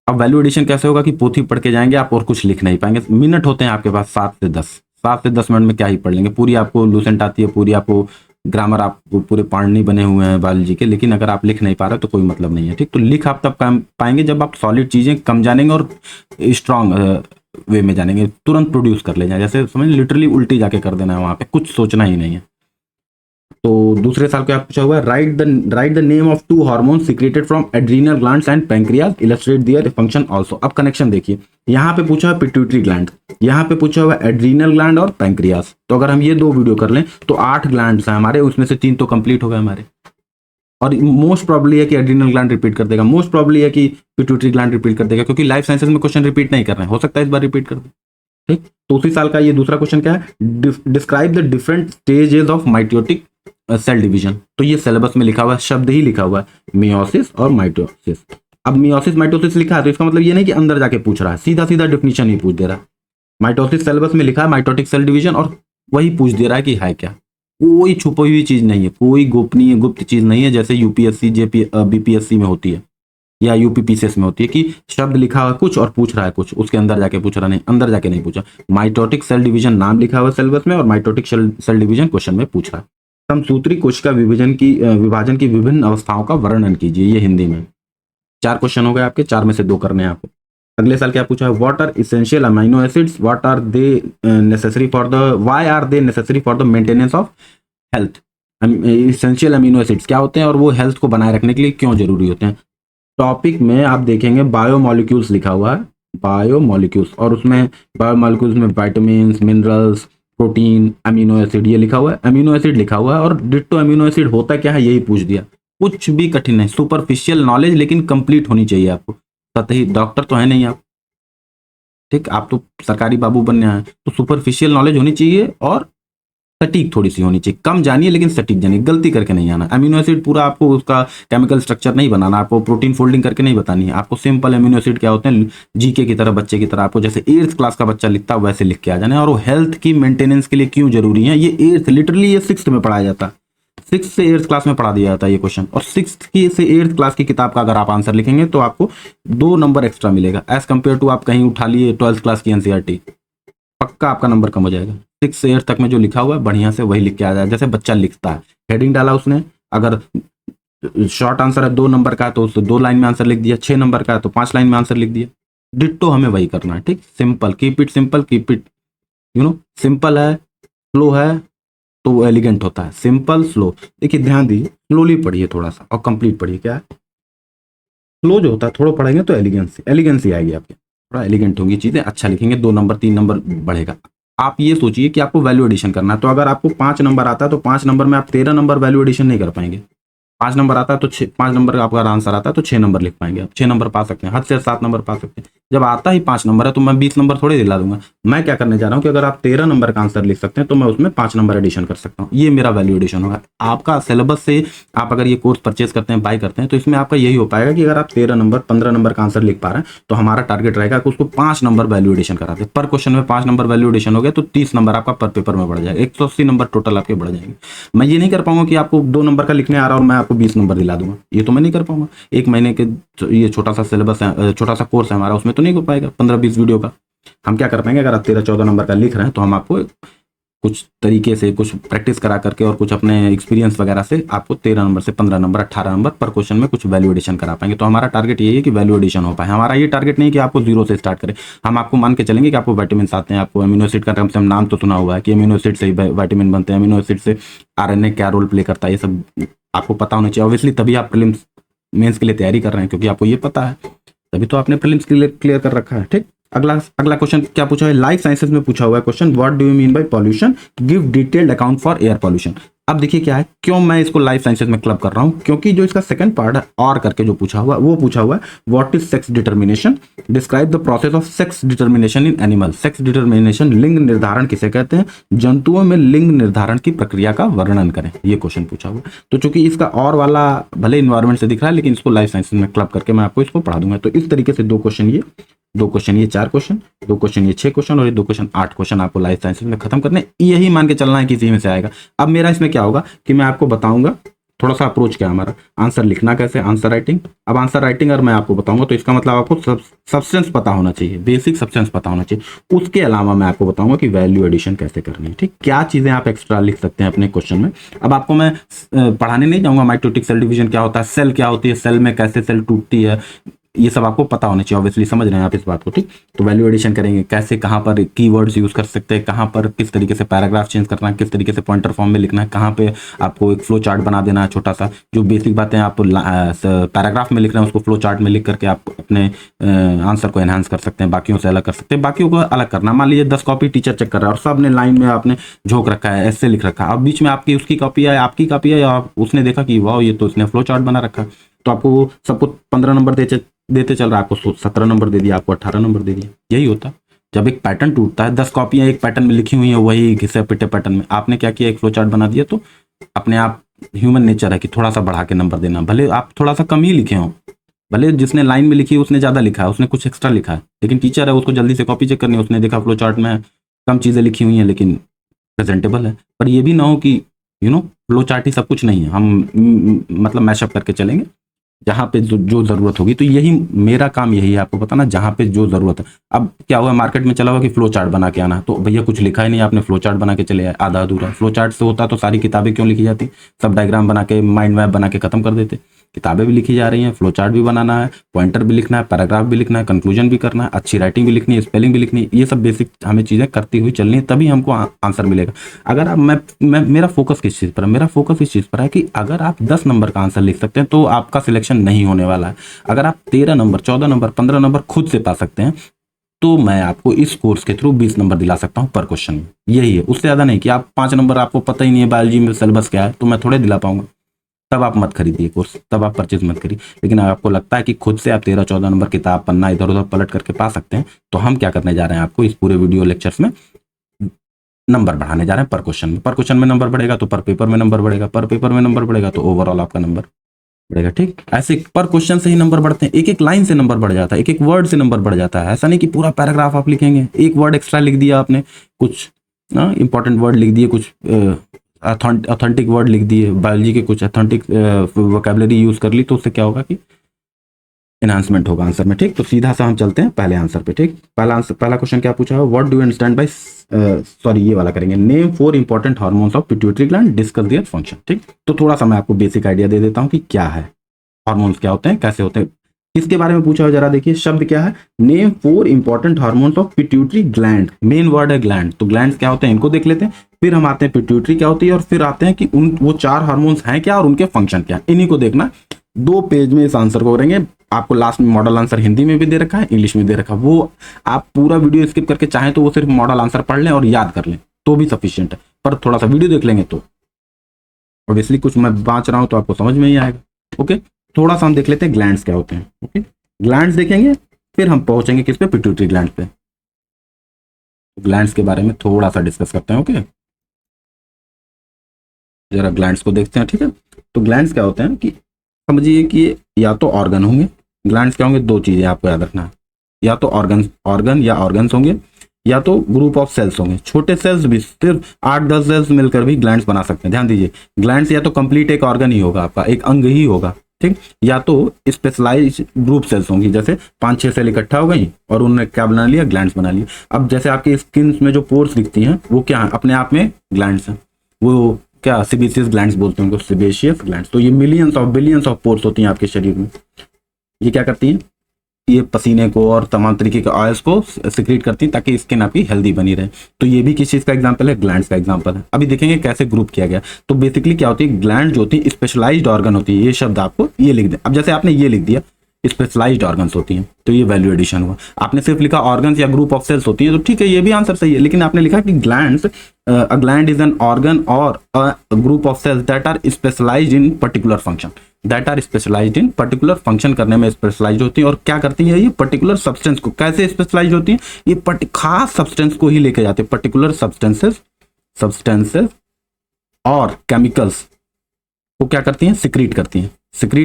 अब वैल्यू एडिशन कैसे होगा कि पोथी पढ़ के जाएंगे आप और कुछ लिख नहीं पाएंगे। मिनट होते हैं आपके पास 7 से 10 मिनट में क्या ही पढ़ लेंगे। पूरी आपको लूसेंट आती है, पूरी आपको ग्रामर, आपको पूरे पार्ट बने हुए हैं बायोलॉजी के, लेकिन अगर आप लिख नहीं पा रहे तो कोई मतलब नहीं है, ठीक। तो लिख आप तब पाएंगे जब आप सॉलिड चीजें कम जानेंगे और स्ट्रॉन्ग वे में जानेंगे, तुरंत प्रोड्यूस कर ले जाए। जैसे समझ लिटरली उल्टी जाके कर देना है, वहां पे कुछ सोचना ही नहीं है। तो दूसरे साल क्या पूछा हुआ है, right the name of 2 hormone secreted from adrenal glands and pancreas, illustrate their function also. अब कनेक्शन देखिए, यहाँ पे पूछा है पिट्यूटरी ग्लैंड, यहाँ पे पूछा हुआ है एड्रीनल ग्लैंड और पैंक्रियाज। तो अगर हम ये 2 वीडियो कर लें तो 8 ग्लैंड्स हैं हमारे, उसमें से 3 तो कंप्लीट हो गए हमारे। और मोस्ट प्रॉब्ली है कि एड्रीनल ग्लैंड रिपीट कर देगा, मोस्ट प्रॉब्ली है कि पिट्यूटरी ग्लैंड रिपीट कर देगा, क्योंकि लाइफ साइंसेस में क्वेश्चन रिपीट नहीं कर रहे हैं, हो सकता है इस बार रिपीट कर दे, ठीक। तो उसी साल का ये दूसरा क्वेश्चन क्या है, describe the different stages of mitotic cell division. तो ये सिलेबस में लिखा हुआ है, शब्द ही लिखा हुआ है, मियोसिस और माइटोसिस। अब मियोसिस माइटोसिस लिखा है तो इसका मतलब ये नहीं कि अंदर जाके पूछ रहा है, सीधा सीधा डेफिनेशन ही पूछ दे रहा है। माइटोसिस सिलेबस में लिखा है माइटोटिक सेल डिवीजन, और वही पूछ दे रहा है कि है क्या। कोई छुपी हुई चीज नहीं है, कोई गोपनीय गुप्त चीज नहीं है, जैसे यूपीएससी बीपीएससी में होती है या यूपीपीसीएस में होती है कि शब्द लिखा हुआ कुछ और पूछ रहा है कुछ, उसके अंदर जाके पूछ रहा नहीं, अंदर जाके नहीं पूछा। माइटोटिक सेल डिवीजन नाम लिखा हुआ सिलेबस में और माइटोटिक सेल डिवीजन क्वेश्चन में पूछ रहा है। समसूत्री कोशिका विभाजन की विभिन्न अवस्थाओं का वर्णन कीजिए, ये हिंदी में। 4 क्वेश्चन हो गए आपके, 4 में से 2 करने हैं आपको। अगले साल क्या पूछा है, what are essential amino acids, why are they necessary for the maintenance of health. Essential amino acids क्या होते हैं और वो हेल्थ को बनाए रखने के लिए क्यों जरूरी होते हैं। टॉपिक में आप देखेंगे बायोमोलिक्यूल्स लिखा हुआ है, बायोमोलिक्यूल्स, और उसमें बायोमोलिक्यूल्स में vitamins, minerals, protein, amino acid ये लिखा हुआ है, अमीनो एसिड लिखा हुआ है, और डिट्टो अमीनो एसिड होता क्या है यही पूछ दिया। कुछ भी कठिन नहीं, सुपरफिशियल नॉलेज लेकिन कंप्लीट होनी चाहिए आपको। सतही डॉक्टर तो है नहीं आप, ठीक, आप तो सरकारी बाबू बनने आए, तो सुपरफिशियल नॉलेज होनी चाहिए और सटीक थोड़ी सी होनी चाहिए। कम जानिए लेकिन सटीक जानिए, गलती करके नहीं आना। अमीनो एसिड पूरा आपको उसका केमिकल स्ट्रक्चर नहीं बनाना, आपको प्रोटीन फोल्डिंग करके नहीं बतानी है, आपको सिंपल अमीनो एसिड क्या होते हैं जीके की तरह, बच्चे की तरह आपको जैसे 8th क्लास का बच्चा लिखता है वैसे लिख के आ जाना है। और वो हेल्थ की मेंटेनेंस के लिए क्यों जरूरी है, ये 8th लिटरली ये 6th में पढ़ाया जाता है, 6th से 8th क्लास में पढ़ा दिया जाता है ये क्वेश्चन। और 6th की से 8th क्लास की किताब का अगर आप आंसर लिखेंगे तो आपको 2 नंबर एक्स्ट्रा मिलेगा, एज कम्पेयर टू आप कहीं उठा लिए 12th क्लास की एनसीईआरटी, पक्का आपका नंबर कम हो जाएगा। 6 से 8 तक में जो लिखा हुआ है बढ़िया से वही लिख के आ जाए, जैसे बच्चा लिखता है, हेडिंग डाला उसने, अगर शॉर्ट आंसर है 2 नंबर का है तो उसको 2 लाइन में आंसर लिख दिया, 6 नंबर का है तो 5 लाइन में आंसर लिख दिया। डिट्टो हमें वही करना है, ठीक, simple, keep it simple, keep it simple है, स्लो है तो वो एलिगेंट होता है, सिंपल स्लो। देखिए ध्यान दीजिए, स्लोली पढ़िए थोड़ा सा और कंप्लीट पढ़िए। क्या है स्लो जो होता है, थोड़ा पढ़ेंगे तो एलिगेंसी आएगी आपके, थोड़ा एलिगेंट होंगी चीजें, अच्छा लिखेंगे, 2 नंबर 3 नंबर बढ़ेगा। आप ये सोचिए कि आपको वैल्यू एडिशन करना है, तो अगर आपको 5 नंबर आता है तो 5 नंबर में आप 13 नंबर वैल्यू एडिशन नहीं कर पाएंगे। 5 नंबर आता है तो 5 नंबर का आपका आंसर आता है तो 6 नंबर लिख पाएंगे आप, 6 नंबर पा सकते हैं, हद से 7 नंबर पा सकते हैं। जब आता ही 5 नंबर है तो मैं 20 नंबर थोड़ी दिला दूंगा। मैं क्या करने जा रहा हूँ कि अगर आप 13 नंबर का आंसर लिख सकते हैं तो मैं उसमें 5 नंबर एडिशन कर सकता हूँ, ये मेरा वैल्यू एडिशन होगा। आपका सिलेबस से आप अगर ये कोर्स परचेज करते हैं, बाय करते हैं, तो इसमें आपका यही हो पाएगा कि अगर आप 13 नंबर 15 नंबर का आंसर लिख पा रहे हैं तो हमारा टारगेट रहेगा कि उसको 5 नंबर वैल्यू एडिशन कराते हैं। पर क्वेश्चन में 5 नंबर वैल्यू एडिशन हो गया तो 30 नंबर आपका पर पेपर में बढ़ जाएगा, 180 नंबर टोटल आपके बढ़ जाएंगे। मैं ये नहीं कर पाऊंगा कि आपको 2 नंबर का लिखने आ रहा और मैं आपको 20 नंबर दिला दूंगा, ये तो मैं नहीं कर पाऊंगा। 1 महीने के ये छोटा सा सिलेबस है, छोटा सा कोर्स है हमारा, उसमें तो नहीं हो पाएगा 15-20 वीडियो का। हम क्या कर पाएंगे, अगर आप 13-14 नंबर का लिख रहे हैं तो हम आपको कुछ तरीके से कुछ प्रैक्टिस करा करके और कुछ अपने एक्सपीरियंस वगैरह से आपको 13 नंबर से 15 नंबर 18 नंबर पर क्वेश्चन में कुछ वैल्यू एडिशन करा पाएंगे। तो हमारा टारगेट यही है कि वैल्यू एडिशन हो पाए। हमारा ये टारगेट नहीं कि आपको 0 से स्टार्ट करें, हम आपको मान के चलेंगे कि आपको विटामिन आते हैं, आपको अमीनो एसिड का कम से कम नाम तो सुना हुआ है कि अमीनो एसिड से विटामिन बनते हैं, अमीनो एसिड से आरएनए क्या रोल प्ले करता है, ये सब आपको पता होना चाहिए। ऑब्वियसली तभी आप प्रीलिम्स मेंस के लिए तैयारी कर रहे हैं, क्योंकि आपको ये पता है, तभी तो आपने प्रीलिम्स क्लियर कर रखा है, ठीक। अगला क्वेश्चन क्या पूछा है, लाइफ साइंसेज में पूछा हुआ है question, what do you mean by pollution, give detailed account for air pollution. अब देखिए क्या है, क्यों मैं इसको लाइफ साइंसेज में क्लब कर रहा हूं, क्योंकि जो इसका सेकंड पार्ट है और करके जो पूछा हुआ वो पूछा हुआ है what is sex determination, describe the process of sex determination in animal. Sex determination, लिंग निर्धारण किसे कहते हैं, जंतुओं में लिंग निर्धारण की प्रक्रिया का वर्णन करें, ये क्वेश्चन पूछा हुआ। तो चूंकि इसका और वाला भले इन्वायरमेंट से दिख रहा है लेकिन इसको लाइफ साइंसेज में क्लब करके मैं आपको इसको पढ़ा दूंगा। तो इस तरीके से 2 क्वेश्चन ये 4 क्वेश्चन, 2 क्वेश्चन ये 6 क्वेश्चन और ये 2 क्वेश्चन 8 क्वेश्चन आपको लाइफ साइंसेज में खत्म करने, यही मान के चलना है कि इसी में से आएगा। अब मेरा इसमें क्या होगा कि मैं आपको बताऊंगा थोड़ा सा अप्रोच क्या है हमारा, आंसर लिखना कैसे, आंसर राइटिंग। अब आंसर राइटिंग अगर मैं आपको बताऊंगा तो इसका मतलब आपको सब्सटेंस पता होना चाहिए, बेसिक सब्सटेंस पता होना चाहिए। उसके अलावा मैं आपको बताऊंगा कि वैल्यू एडिशन कैसे करनी है, ठीक, क्या चीजें आप एक्स्ट्रा लिख सकते हैं अपने क्वेश्चन में। अब आपको मैं पढ़ाने नहीं जाऊंगा माइटोटिक सेल डिवीजन क्या होता है, सेल क्या होती है, सेल में कैसे सेल टूटती है, ये सब आपको पता होना चाहिए। ऑब्वियसली समझ रहे हैं आप इस बात को, ठीक। तो वैल्यू एडिशन करेंगे कैसे, कहाँ पर कीवर्ड्स यूज कर सकते हैं, कहाँ पर किस तरीके से पैराग्राफ चेंज करना है, किस तरीके से पॉइंटर फॉर्म में लिखना है, कहाँ पे आपको एक फ्लो चार्ट बना देना है छोटा सा, जो बेसिक बातें आप पैराग्राफ में लिख रहे हैं उसको फ्लो चार्ट में लिख करके आप अपने आंसर को एनहांस कर सकते हैं, बाकियों से अलग कर सकते हैं। बाकियों को अलग करना, मान लीजिए 10 कॉपी टीचर चेक कर रहा है और सब ने लाइन में आपने झोंक रखा है, ऐसे लिख रखा है, अब बीच में आपकी उसकी कॉपी है, आपकी कॉपी है, या उसने देखा कि वाह ये तो इसने फ्लो चार्ट बना रखा है, तो आपको सबको 15 नंबर देते चल रहा है, आपको 17 नंबर दे दिया, आपको 18 नंबर दे दिया। यही होता है जब एक पैटर्न टूटता है, 10 कॉपियां एक पैटर्न में लिखी हुई है, वही घिसे पिटे पैटर्न में आपने क्या किया, एक फ्लो चार्ट बना दिया। तो अपने आप ह्यूमन नेचर है कि थोड़ा सा बढ़ा के नंबर देना, भले आप थोड़ा सा कम ही लिखे हो, भले जिसने लाइन में लिखी है उसने ज्यादा लिखा है, उसने कुछ एक्स्ट्रा लिखा है, लेकिन टीचर है उसको जल्दी से कॉपी चेक करनी है, उसने देखा फ्लो चार्ट में कम चीजें लिखी हुई हैं लेकिन प्रेजेंटेबल है। पर ये भी ना हो कि फ्लो चार्ट ही सब कुछ नहीं है, हम मतलब मैशअप करके चलेंगे जहाँ पे जो जरूरत होगी। तो यही मेरा काम यही है आपको बताना, जहाँ पे जो जरूरत है। अब क्या हुआ, मार्केट में चला हुआ कि फ्लो चार्ट बना के आना, तो भैया कुछ लिखा ही नहीं, आपने फ्लो चार्ट बना के चले आए, आधा अधूरा। फ्लो चार्ट से होता तो सारी किताबें क्यों लिखी जाती, सब डायग्राम बना के माइंड मैप बना के खत्म कर देते। किताबें भी लिखी जा रही हैं, फ्लो चार्ट भी बनाना है, पॉइंटर भी लिखना है, पैराग्राफ भी लिखना है, कंक्लूजन भी करना है, अच्छी राइटिंग भी लिखनी है, स्पेलिंग भी लिखनी है, ये सब बेसिक हमें चीजें करती हुई चलनी है, तभी हमको आंसर मिलेगा। अगर आप मेरा फोकस किस चीज पर है, मेरा फोकस इस चीज पर है कि अगर आप 10 नंबर का आंसर लिख सकते हैं तो आपका सिलेक्शन नहीं होने वाला है। अगर आप 13 नंबर 14 नंबर 15 नंबर खुद से पा सकते हैं तो मैं आपको इस कोर्स के थ्रू 20 नंबर दिला सकता हूँ पर क्वेश्चन में। यही है, उससे ज़्यादा नहीं कि आप 5 नंबर आपको पता ही नहीं है बायोलॉजी में सिलेबस क्या है, तो मैं थोड़े दिला पाऊंगा। तब आप मत खरीदिए कोर्स, तब आप परचेज मत करिए। लेकिन अगर आपको लगता है कि खुद से आप 13-14 नंबर किताब पन्ना इधर उधर पलट करके पा सकते हैं, तो हम क्या करने जा रहे हैं, आपको इस पूरे वीडियो लेक्चर्स में नंबर बढ़ाने जा रहे हैं पर क्वेश्चन में। पर क्वेश्चन में नंबर बढ़ेगा तो पर पेपर में नंबर बढ़ेगा, पर पेपर में नंबर बढ़ेगा तो ओवरऑल आपका नंबर बढ़ेगा। ठीक, ऐसे पर क्वेश्चन से ही नंबर बढ़ते हैं, एक एक लाइन से नंबर बढ़ जाता है, एक एक वर्ड से नंबर बढ़ जाता है। ऐसा नहीं कि पूरा पैराग्राफ आप लिखेंगे, एक वर्ड एक्स्ट्रा लिख दिया आपने, कुछ इंपॉर्टेंट वर्ड लिख दिए, कुछ ऑथेंटिक वर्ड लिख दिए, बायोलॉजी के कुछ ऑथेंटिक वोकैबुलरी यूज कर ली, तो उससे क्या होगा कि एनहांसमेंट होगा आंसर में। ठीक, तो सीधा सा हम चलते हैं पहले आंसर पे। ठीक, पहला क्वेश्चन क्या पूछा है, what do you understand by, sorry ये वाला करेंगे, name 4 important hormones of pituitary gland, discuss their function. ठीक, तो थोड़ा सा मैं आपको बेसिक आइडिया दे देता हूँ कि क्या है हार्मोन्स, क्या होते हैं, कैसे होते हैं, किसके बारे में पूछा है जरा देखिए। शब्द क्या है, name 4 important hormones of pituitary gland, main word है ग्लैंड, तो ग्लैंड क्या होते हैं इनको देख लेते हैं, फिर हम आते हैं पिट्यूटरी क्या होती है, और फिर आते हैं कि उन वो 4 हार्मोन्स हैं क्या और उनके फंक्शन क्या, इन्हीं को देखना। 2 पेज में इस आंसर को करेंगे। आपको लास्ट में मॉडल आंसर हिंदी में भी दे रखा है, इंग्लिश में दे रखा है, वो आप पूरा वीडियो स्किप करके चाहें तो वो सिर्फ मॉडल आंसर पढ़ लें और याद कर लें तो भी सफिशिएंट है, पर थोड़ा सा वीडियो देख लेंगे तो ऑब्वियसली कुछ मैं बाँच रहा हूं तो आपको समझ में ही आएगा। ओके, थोड़ा सा हम देख लेते हैं ग्लैंड्स क्या होते हैं। ओके, ग्लैंड्स देखेंगे, फिर हम पहुंचेंगे किस पे, पिट्यूटरी ग्लैंड पे। ग्लैंड्स के बारे में थोड़ा सा डिस्कस करते हैं। ओके, जरा ग्लैंड्स को देखते हैं। ठीक है, तो ग्लैंड्स क्या होते हैं कि समझिए कि या तो ऑर्गन होंगे, ग्लैंड्स क्या होंगे, 2 चीजें आपको याद रखना है, या तो ऑर्गन या ऑर्गन्स होंगे, या तो ग्रुप ऑफ सेल्स होंगे। छोटे सेल्स भी सिर्फ 8-10 सेल्स मिलकर भी ग्लैंड्स बना सकते हैं। ध्यान दीजिए, ग्लैंड्स या तो कंप्लीट एक ऑर्गन ही होगा, आपका एक अंग ही होगा। ठीक, या तो स्पेशलाइज ग्रुप सेल्स होंगी, जैसे 5-6 सेल इकट्ठा हो गई और उन्होंने क्या बना लिया, ग्लैंड्स बना लिया। अब जैसे आपकी स्किन में जो पोर्स दिखती हैं वो क्या है, अपने आप में ग्लैंड्स हैं, वो क्या सिबेशियस ग्लैंड्स बोलते हैं उनको, सिबेशियस ग्लैंड्स। तो ये millions of billions of pores होती हैं आपके शरीर में। ये क्या करती हैं, ये पसीने को और तमाम तरीके के ऑयल्स को सिक्रीट करती हैं ताकि स्किन आपकी हेल्दी बनी रहे। तो ये भी किस चीज का एग्जांपल है, ग्लैंड्स का एग्जांपल है। अभी देखेंगे कैसे ग्रुप किया गया। तो बेसिकली क्या होती है, ग्लैंड जो होती है स्पेशलाइज्ड ऑर्गन होती है। ये शब्द आपको ये लिख दे, अब जैसे आपने ये लिख दिया स्पेशलाइज्ड ऑर्गन्स होती हैं, तो ये वैल्यू एडिशन हुआ। आपने सिर्फ लिखा ऑर्गन्स या ग्रुप ऑफ सेल्स होती है, तो ठीक है ये भी आंसर सही है, लेकिन आपने लिखा कि glands, a gland is an organ और a group of cells that are specialized in particular function, that are specialized in particular function करने में स्पेशलाइज्ड होती है। और क्या करती है, ये पर्टिकुलर सब्सटेंस को कैसे स्पेशलाइज्ड होती है, ये खास सब्सटेंस को ही लेके जाते हैं, पर्टिकुलर सब्सटेंसेस और केमिकल्स को क्या करती हैं, सिक्रीट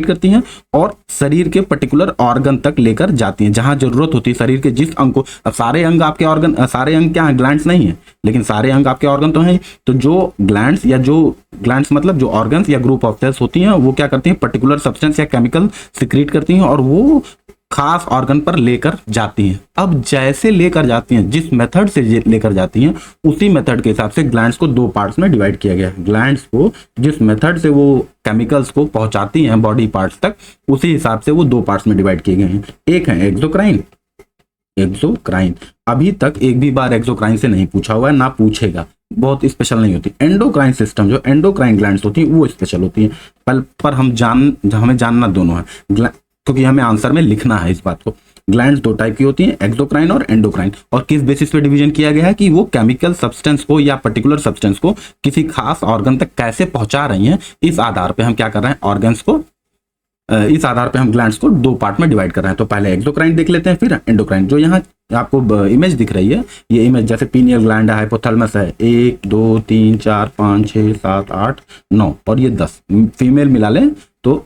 करती हैं और शरीर के पर्टिकुलर ऑर्गन तक लेकर जाती हैं जहां जरूरत होती है। शरीर के जिस अंग को, अब सारे अंग आपके ऑर्गन, सारे अंग क्या है, ग्लैंड्स नहीं है, लेकिन सारे अंग आपके ऑर्गन तो हैं। तो जो ग्लैंड्स या जो ग्लैंड्स मतलब जो ऑर्गन्स या ग्रुप ऑफ सेल्स होती हैं, वो क्या करती हैं, पर्टिकुलर सब्सटेंस या केमिकल सिक्रीट करती हैं और वो खास ऑर्गन पर लेकर जाती हैं। अब जैसे लेकर जाती हैं, जिस मेथड से लेकर जाती हैं, उसी मेथड के हिसाब से ग्लैंड्स को 2 पार्ट्स में डिवाइड किया गया है। ग्लैंड्स को जिस मेथड से वो केमिकल्स को पहुंचाती हैं बॉडी पार्ट्स तक, उसी हिसाब से वो 2 पार्ट्स में डिवाइड किए गए हैं। एक है एक्सोक्राइन। अभी तक एक भी बार एक्सोक्राइन से नहीं पूछा हुआ है, ना पूछेगा, बहुत स्पेशल नहीं होती। एंडोक्राइन सिस्टम, जो एंडोक्राइन ग्लैंड्स होती हैं वो स्पेशल होती हैं, पर हमें जानना दोनों है, क्योंकि हमें आंसर में लिखना है इस बात को। ग्लैंड्स 2 टाइप की होती हैं, एक्सोक्राइन और एंडोक्राइन। और किस बेसिस पे डिवीजन किया गया है कि वो केमिकल सब्सटेंस को या पर्टिकुलर सब्सटेंस को किसी खास ऑर्गन तक कैसे पहुंचा रही हैं, इस आधार पे हम क्या कर रहे हैं, ऑर्गन्स को, इस आधार पे हम ग्लैंड्स को 2 पार्ट में डिवाइड कर रहे हैं। तो पहले एक्सोक्राइन देख लेते हैं, फिर एंडोक्राइन। जो यहाँ आपको इमेज दिख रही है, ये इमेज जैसे पीनियल ग्लैंड है, हाइपोथैलेमस है, 1 2 3 4 5 6 7 8 9 और ये 10 फीमेल मिला लें तो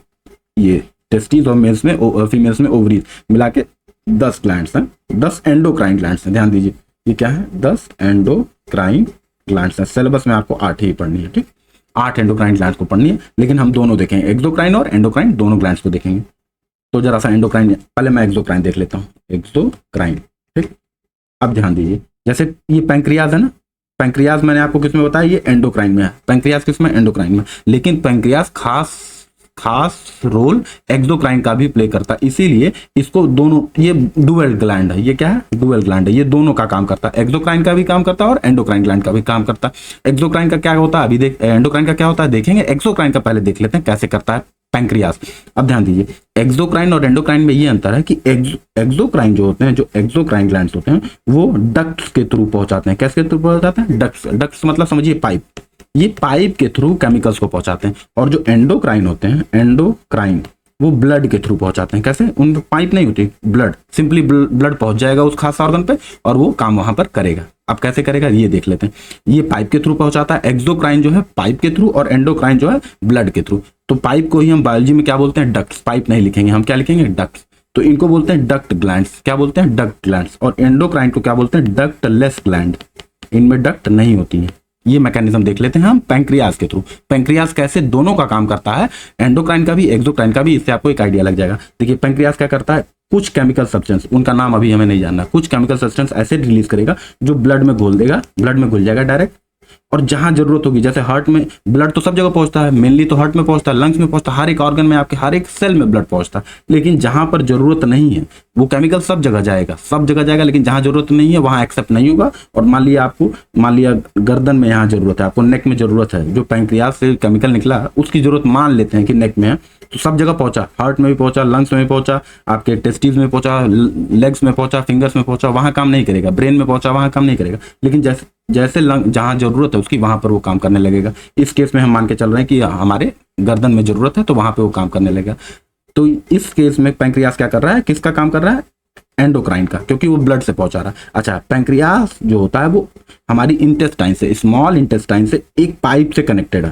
ये टेस्टिस और मेल्स में, फीमेल्स में ओवरीज मिला के 10 ग्लैंड्स हैं, 10 एंडोक्राइन ग्लैंड्स हैं। ध्यान दीजिए ये क्या है, 10 एंडोक्राइन ग्लैंड्स हैं। सिलेबस में आपको 8 ही पढ़नी है। ठीक, 8 एंडोक्राइन ग्लैंड्स को पढ़नी है, लेकिन हम दोनों देखेंगे, एक्सोक्राइन और एंडोक्राइन दोनों ग्लैंड्स को देखेंगे। तो जरा सा एंडोक्राइन, पहले मैं एक्सोक्राइन देख लेता हूँ, एक्सोक्राइन। ठीक, अब ध्यान दीजिए, जैसे ये पैंक्रियाज है ना, पैंक्रियाज मैंने आपको किसमें बताया, ये एंडोक्राइन में है। पैंक्रियाज किसमें, एंडोक्राइन में। लेकिन पैंक्रियाज खास रोल एक्सोक्राइन का भी प्ले करता है, इसीलिए इसको दोनों, ये डुअल ग्लैंड है, ये क्या है, डुअल ग्लैंड है, ये दोनों का काम करता है, एक्सोक्राइन का भी काम करता है और एंडोक्राइन ग्लैंड का भी काम करता है। एक्सोक्राइन का क्या होता है, अभी एंडोक्राइन का क्या होता है देखेंगे, एक्सोक्राइन का पहले देख लेते हैं कैसे करता है। पैंक्रियास। अब ध्यान दीजिए, एक्सोक्राइन और एंडोक्राइन में ये अंतर है कि एक्सोक्राइन जो होते हैं, जो एक्सोक्राइन ग्लैंड्स होते हैं, वो डक्ट्स के थ्रू पहुंचाते हैं। कैसे थ्रू पहुंचाते हैं? डक्ट्स। डक्ट्स मतलब समझिए पाइप, ये पाइप के थ्रू केमिकल्स को पहुंचाते हैं। और जो एंडोक्राइन होते हैं, एंडोक्राइन, वो ब्लड के थ्रू पहुंचाते हैं। कैसे? उन पाइप नहीं होती, ब्लड, सिंपली ब्लड पहुंच जाएगा उस खास ऑर्गन पे और वो काम वहां पर करेगा। अब कैसे करेगा ये देख लेते हैं। ये पाइप के थ्रू पहुंचाता है, एक्सोक्राइन जो है पाइप के थ्रू, और एंडोक्राइन जो है ब्लड के थ्रू। तो पाइप को ही हम बायोलॉजी में क्या बोलते हैं? डक्ट्स। पाइप नहीं लिखेंगे हम, क्या लिखेंगे? डक्ट्स। तो इनको बोलते हैं डक्ट ग्लैंड्स। क्या बोलते हैं? Duct glands. और एंडोक्राइन को क्या बोलते हैं? Ductless gland. इनमें डक्ट नहीं होती है। ये मैकेनिज्म देख लेते हैं हम पैंक्रियाज के थ्रू। पैंक्रियाज कैसे दोनों का काम करता है, एंडोक्राइन का भी, एक्सोक्राइन का भी, इससे आपको एक आइडिया लग जाएगा। देखिए पैंक्रियाज क्या करता है, कुछ केमिकल सब्सटेंस, उनका नाम अभी हमें नहीं जानना, कुछ केमिकल सब्सटेंस ऐसे रिलीज करेगा जो ब्लड में घोल देगा, ब्लड में घुल जाएगा डायरेक्ट। और जहां जरूरत होगी, जैसे हार्ट में ब्लड तो सब जगह पहुंचता है, मेनली तो हार्ट में पहुंचता है, लंग्स में पहुंचता है, हर एक ऑर्गन में, आपके हर एक सेल में ब्लड पहुंचता है। लेकिन जहां पर जरूरत नहीं है वो केमिकल सब जगह जाएगा, सब जगह जाएगा, लेकिन जहां जरूरत नहीं है वहां एक्सेप्ट नहीं होगा। और मान लिया गर्दन में यहाँ जरूरत है, आपको नेक में जरूरत है, जो पैंक्रियाज से केमिकल निकला उसकी जरूरत मान लेते हैं कि नेक में है, तो सब जगह पहुंचा, हार्ट में भी पहुंचा, लंग्स में भी पहुंचा, आपके टेस्टिस में पहुंचा, लेग्स में पहुंचा, फिंगर्स में पहुंचा, वहां काम नहीं करेगा। ब्रेन में पहुंचा, वहां काम नहीं करेगा। लेकिन जैसे जैसे लंग जहां जरूरत है उसकी, वहां पर वो काम करने लगेगा। इस केस में हम मान के चल रहे हैं कि हमारे गर्दन में जरूरत है तो वहां पे वो काम करने लगेगा। तो इस केस में पैंक्रियाज क्या कर रहा है, किसका काम कर रहा है? एंडोक्राइन का, क्योंकि वो ब्लड से पहुंचा रहा है। अच्छा, पैंक्रियाज जो होता है वो हमारी इंटेस्टाइन से, स्मॉल इंटेस्टाइन से एक पाइप से कनेक्टेड है।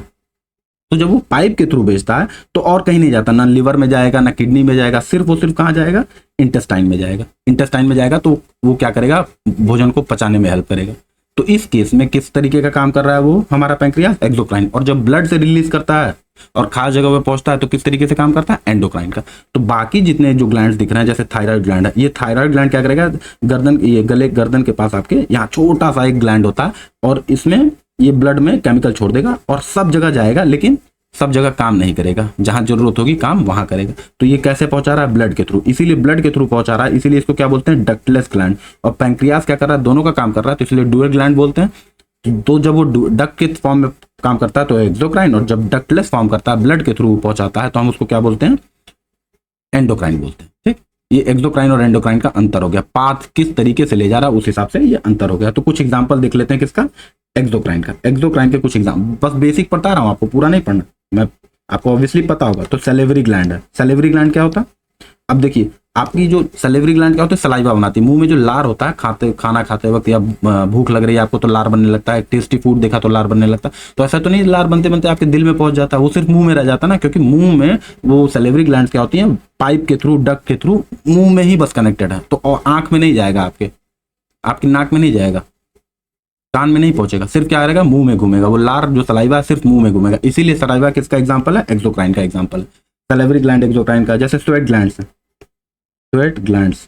तो जब वो पाइप के थ्रू भेजता है तो और कहीं नहीं जाता, ना लिवर में जाएगा, ना किडनी में जाएगा, सिर्फ वो सिर्फ कहाँ जाएगा? इंटेस्टाइन में जाएगा। इंटेस्टाइन में जाएगा तो वो क्या करेगा? भोजन को पचाने में हेल्प करेगा। तो इस केस में किस तरीके का काम कर रहा है वो हमारा पैंक्रियाज? एक्सोक्राइन। और जब ब्लड से रिलीज करता है और खास जगह पे पहुंचता है तो किस तरीके से काम करता है? एंडोक्राइन का। तो बाकी जितने जो ग्लैंड्स दिख रहे हैं, जैसे थायराइड ग्लैंड है, ये थायराइड ग्लैंड क्या करेगा? गर्दन, ये गर्दन के पास आपके यहाँ छोटा सा एक ग्लैंड होता है और इसमें ये ब्लड में केमिकल छोड़ देगा और सब जगह जाएगा, लेकिन सब जगह काम नहीं करेगा, जहां जरूरत होगी काम वहां करेगा। तो ये कैसे पहुंचा रहा है? ब्लड के थ्रू। इसीलिए ब्लड के थ्रू पहुंचा रहा है, इसीलिए इसको क्या बोलते हैं? Ductless gland. और पैंक्रियाज क्या कर रहा है? दोनों का काम कर रहा है, तो इसलिए डुअल ग्लैंड बोलते हैं। तो जब वो डक्ट के फॉर्म में काम करता है तो एक्सोक्राइन, और जब डक्टलेस फॉर्म करता है, ब्लड के थ्रू पहुंचाता है, तो हम उसको क्या बोलते हैं? एंडोक्राइन बोलते हैं। ठीक, ये एक्सोक्राइन और एंडोक्राइन का अंतर हो गया। पाथ किस तरीके से ले जा रहा है उस हिसाब से ये अंतर हो गया। तो कुछ एग्जाम्पल देख लेते हैं किसका? एक्सोक्राइन का। एक्सोक्राइन के कुछ एग्जाम्पल, बस बेसिक पढ़ा रहा हूँ आपको, पूरा नहीं पढ़ना, मैं आपको ऑब्वियसली पता होगा। तो सैलिवरी ग्लैंड है। सैलिवरी ग्लैंड क्या होता है? अब देखिए, आपकी जो सैलिवरी ग्लैंड क्या होता है? सलाइवा बनाती है। मुंह में जो लार होता है, खाना खाते वक्त या भूख लग रही है आपको तो लार बनने लगता है, टेस्टी फूड देखा तो लार बनने लगता है। तो ऐसा तो नहीं लार बनते बनते आपके दिल में पहुंच जाता है, वो सिर्फ मुंह में रह जाता है ना, क्योंकि मुंह में वो सैलिवरी ग्लैंड क्या होती है? पाइप के थ्रू, डक्ट के थ्रू मुंह में ही बस कनेक्टेड है। तो आंख में नहीं जाएगा, आपकी नाक में नहीं जाएगा, कान में नहीं पहुंचेगा, सिर्फ क्या करेगा? मुंह में घूमेगा। वो लार जो सलाइवा है सिर्फ मुंह में घूमेगा। इसीलिए सलाइवा किसका एग्जांपल है? एक्सोक्राइन का एग्जांपल है। सैलिवरी ग्लैंड एक्सोक्राइन का। जैसे स्वेट ग्लैंड्स है, स्वेट ग्लैंड्स,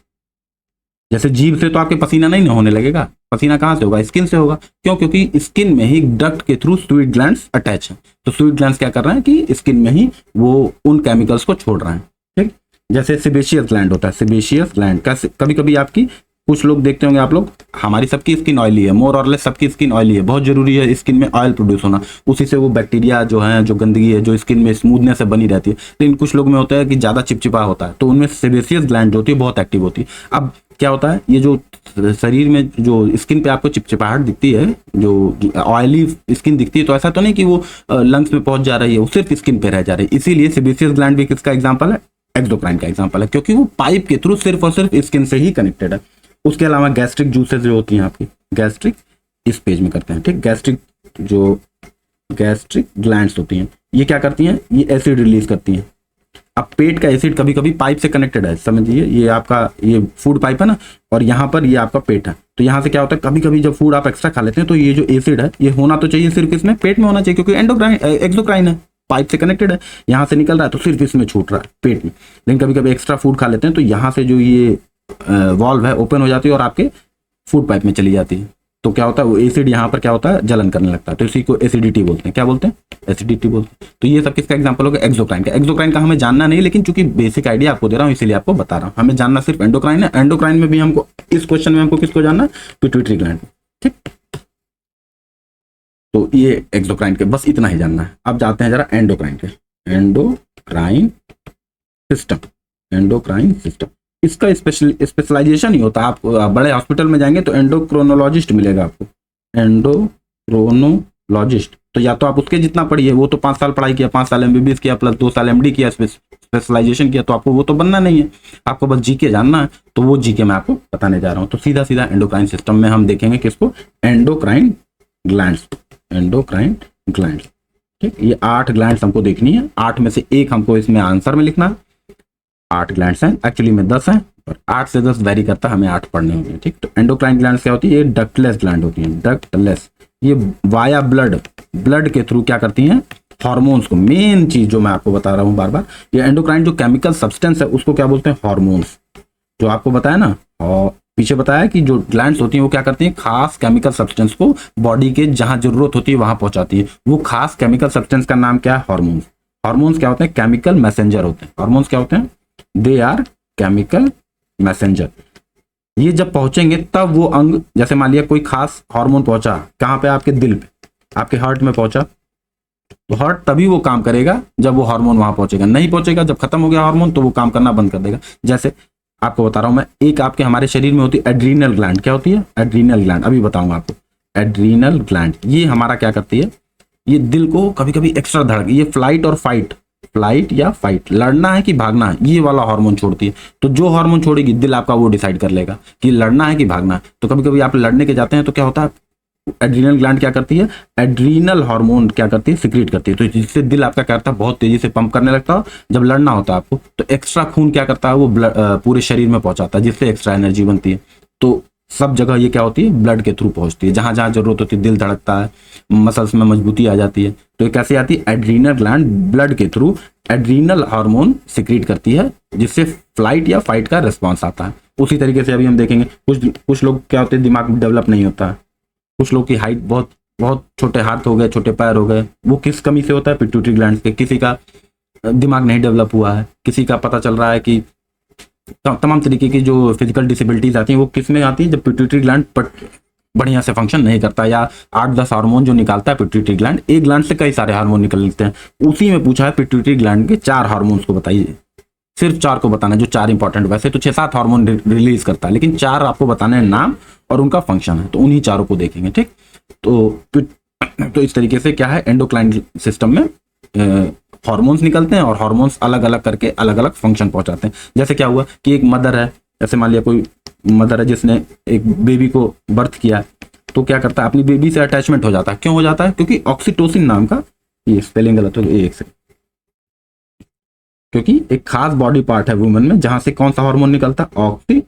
जैसे जीभ से तो आपके पसीना नहीं होने लगेगा, पसीना कहां से होगा? स्किन से होगा। क्यों? क्योंकि स्किन में ही डक्ट के थ्रू स्वीट ग्लैंड्स अटैच है। तो स्वीट ग्लैंड्स क्या कर रहे हैं कि स्किन में ही वो उन केमिकल्स को छोड़ रहे हैं। ठीक, जैसे सिबेशियस ग्लैंड होता है। सिबेशियस ग्लैंड कैसे? कभी कभी आपकी, कुछ लोग देखते होंगे आप लोग, हमारी सबकी स्किन ऑयली है, मोर और लेस सबकी स्किन ऑयली है। बहुत जरूरी है स्किन में ऑयल प्रोड्यूस होना, उसी से वो बैक्टीरिया जो है, जो गंदगी है, जो स्किन में स्मूथनेस से बनी रहती है। लेकिन कुछ लोग में होता है कि ज्यादा चिपचिपा होता है, तो उनमें सेबेशियस ग्लैंड जो होती है बहुत एक्टिव होती है। अब क्या होता है, ये जो शरीर में जो स्किन पे आपको चिपचिपाहट दिखती है, जो ऑयली स्किन दिखती है, तो ऐसा तो नहीं कि वो लंग्स में पहुंच जा रही है, वो सिर्फ स्किन पे रह जा रही है। इसीलिए सेबेशियस ग्लैंड भी किसका एग्जाम्पल है? एक्सोक्राइन का एग्जाम्पल है, क्योंकि वो पाइप के थ्रू सिर्फ और सिर्फ स्किन से ही कनेक्टेड है। उसके अलावा गैस्ट्रिक जूसेस जो होती हैं आपकी, गैस्ट्रिक इस पेज में करते हैं। ठीक, गैस्ट्रिक ग्लैंड्स होती हैं, ये क्या करती हैं? ये एसिड रिलीज करती हैं। अब पेट का एसिड कभी कभी पाइप से कनेक्टेड है, समझिए, ये आपका ये फूड पाइप है ना, और यहाँ पर ये आपका पेट है। तो यहाँ से क्या होता है, कभी कभी जब फूड आप एक्स्ट्रा खा लेते हैं तो ये जो एसिड है ये होना तो चाहिए सिर्फ इसमें पेट में होना चाहिए, क्योंकि एक्सोक्राइन है, पाइप से कनेक्टेड है, यहाँ से निकल रहा है तो सिर्फ इसमें छूट रहा है, पेट में। लेकिन कभी कभी एक्स्ट्रा फूड खा लेते हैं तो यहाँ से जो ये वॉल्व है ओपन हो जाती है और आपके फूड पाइप में चली जाती है। तो क्या होता है, वो एसिड यहाँ पर क्या होता है, जलन करने लगता है। तो इसी को एसिडिटी बोलते हैं। क्या बोलते हैं? एसिडिटी बोलते हैं। तो ये सब किसका एग्जांपल होगा? एक्सोक्राइन का। एक्सोक्राइन का हमें जानना नहीं, लेकिन चूंकि बेसिक आइडिया आपको दे रहा हूँ इसीलिए आपको बता रहा हूँ। हमें जानना सिर्फ एंडोक्राइन है। एंडोक्राइन में भी हमको, इस क्वेश्चन में हमको किसको जानना? Pituitary gland. ठीक, तो ये एक्सोक्राइन के बस इतना ही जानना है। अब जाते हैं जरा एंडोक्राइन के। Endocrine system, endocrine system. इसका स्पेशलाइजेशन ही होता है। आप बड़े हॉस्पिटल में जाएंगे तो एंडोक्रोनोलॉजिस्ट मिलेगा आपको, एंडोक्रोनोलॉजिस्ट। तो या तो आप उसके जितना पढ़िए, वो तो 5 साल पढ़ाई किया, 5 साल एमबीबीएस किया प्लस 2 साल एमडी किया, स्पेशलाइजेशन किया, तो आपको वो तो बनना नहीं है, आपको बस जीके जानना है। तो वो जीके मैं आपको बताने जा रहा हूँ। तो सीधा सीधा एंडोक्राइन सिस्टम में हम देखेंगे किसको, एंडोक्राइन ग्लैंड्स, एंडोक्राइन ग्लैंड्स। ठीक, ये 8 ग्लैंड्स हमको देखनी है, 8 में से एक हमको इसमें आंसर में लिखना है। 8 ग्लैंड्स हैं, एक्चुअली में 10 हैं, और 8 से 10 वेरी करता है, हमें 8 पढ़ने होंगे। ठीक, तो एंडोक्राइन ग्लैंड्स क्या होती है, ये डक्टलेस ग्लैंड होती है, डक्टलेस। ये वाया ब्लड के थ्रू क्या करती हैं, हार्मोन्स को, मेन चीज जो मैं आपको बता रहा हूँ बार बार, ये एंडोक्राइन जो केमिकल सब्सटेंस है उसको क्या बोलते हैं, हार्मोन्स। जो आपको बताया ना, और पीछे बताया कि जो ग्लैंड्स होती हैं वो क्या करती हैं, खास केमिकल सब्सटेंस को बॉडी के जहां जरूरत होती है वहां पहुंचाती है। वो खास केमिकल सब्सटेंस का नाम क्या है, हार्मोन्स। हार्मोन्स क्या होते हैं, केमिकल मैसेंजर होते हैं। हार्मोन्स क्या होते हैं, दे आर केमिकल मैसेंजर। ये जब पहुंचेंगे तब वो अंग, जैसे मान लिया कोई खास हार्मोन पहुंचा कहां पे, आपके दिल पे, आपके हार्ट में पहुंचा, तो हार्ट तभी वो काम करेगा जब वो हार्मोन वहां पहुंचेगा। नहीं पहुंचेगा, जब खत्म हो गया हार्मोन तो वो काम करना बंद कर देगा। जैसे आपको बता रहा हूं मैं, एक आपके हमारे शरीर में होती है एड्रीनल ग्लैंड। क्या होती है, एड्रीनल ग्लैंड, अभी बताऊंगा आपको। एड्रीनल ग्लैंड ये हमारा क्या करती है, ये दिल को कभी कभी एक्स्ट्रा धड़क, ये फ्लाइट और फाइट, फ्लाइट या फाइट, लड़ना है कि भागना है, ये वाला हार्मोन छोड़ती है। तो जो हार्मोन छोड़ेगी दिल आपका वो डिसाइड कर लेगा कि लड़ना है कि भागना है। तो कभी कभी आप लड़ने के जाते हैं तो क्या होता है, एड्रीनल ग्लैंड क्या करती है, एड्रीनल हार्मोन क्या करती है, सिक्रीट करती है। तो जिससे दिल आपका करता है बहुत तेजी से पंप करने लगता है। जब लड़ना होता है आपको तो एक्स्ट्रा खून क्या करता है, वो पूरे शरीर में पहुंचाता है, जिससे एक्स्ट्रा एनर्जी बनती है। तो सब जगह ये क्या होती है, ब्लड के थ्रू पहुंचती है, जहां जहां जरूरत होती है, दिल धड़कता है, मसल्स में मजबूती आ जाती है। तो ये कैसे आती है, एड्रीनल ग्लैंड ब्लड के थ्रू एड्रीनल हार्मोन सिक्रीट करती है, जिससे फ्लाइट या फाइट का रिस्पॉन्स आता है। उसी तरीके से अभी हम देखेंगे, कुछ लोग क्या होते हैं, दिमाग डेवलप नहीं होता है, कुछ लोग की हाइट बहुत बहुत छोटे हाथ हो गए, छोटे पैर हो गए, वो किस कमी से होता है, पिट्यूटरी ग्लैंड के। किसी का दिमाग नहीं डेवलप हुआ है, किसी का पता चल रहा है कि तमाम तरीके की जो फिजिकल डिसेबिलिटीज आती हैं वो किस में आती है, जब पिट्यूटरी ग्लैंड बढ़िया से फंक्शन नहीं करता, या 8-10 हार्मोन जो निकालता है पिट्यूटरी ग्लैंड, एक ग्लैंड से कई सारे हार्मोन निकलते हैं। उसी में पूछा है पिट्यूटरी ग्लैंड के 4 हार्मोन्स को बताइए, सिर्फ 4 को बताना, जो 4 इंपॉर्टेंट। वैसे तो 6-7 हार्मोन रिलीज करता है, लेकिन 4 आपको बताने हैं नाम और उनका फंक्शन है, तो उन्हीं 4 को देखेंगे। ठीक, तो इस तरीके से क्या है, एंडोक्राइन सिस्टम में हार्मोन्स निकलते हैं और हार्मोन्स अलग अलग करके अलग अलग फंक्शन पहुंचाते हैं। जैसे क्या हुआ कि एक मदर है, जैसे मान लिया कोई मदर है जिसने एक बेबी को बर्थ किया, तो क्या करता है, अपनी बेबी से अटैचमेंट हो जाता है। क्यों हो जाता है, क्योंकि ऑक्सीटोसिन नाम का, ये स्पेलिंग गलत हो गई एक से, क्योंकि एक खास बॉडी पार्ट है वुमन में जहां से कौन सा हार्मोन निकलता है, ऑक्सीटोसिन।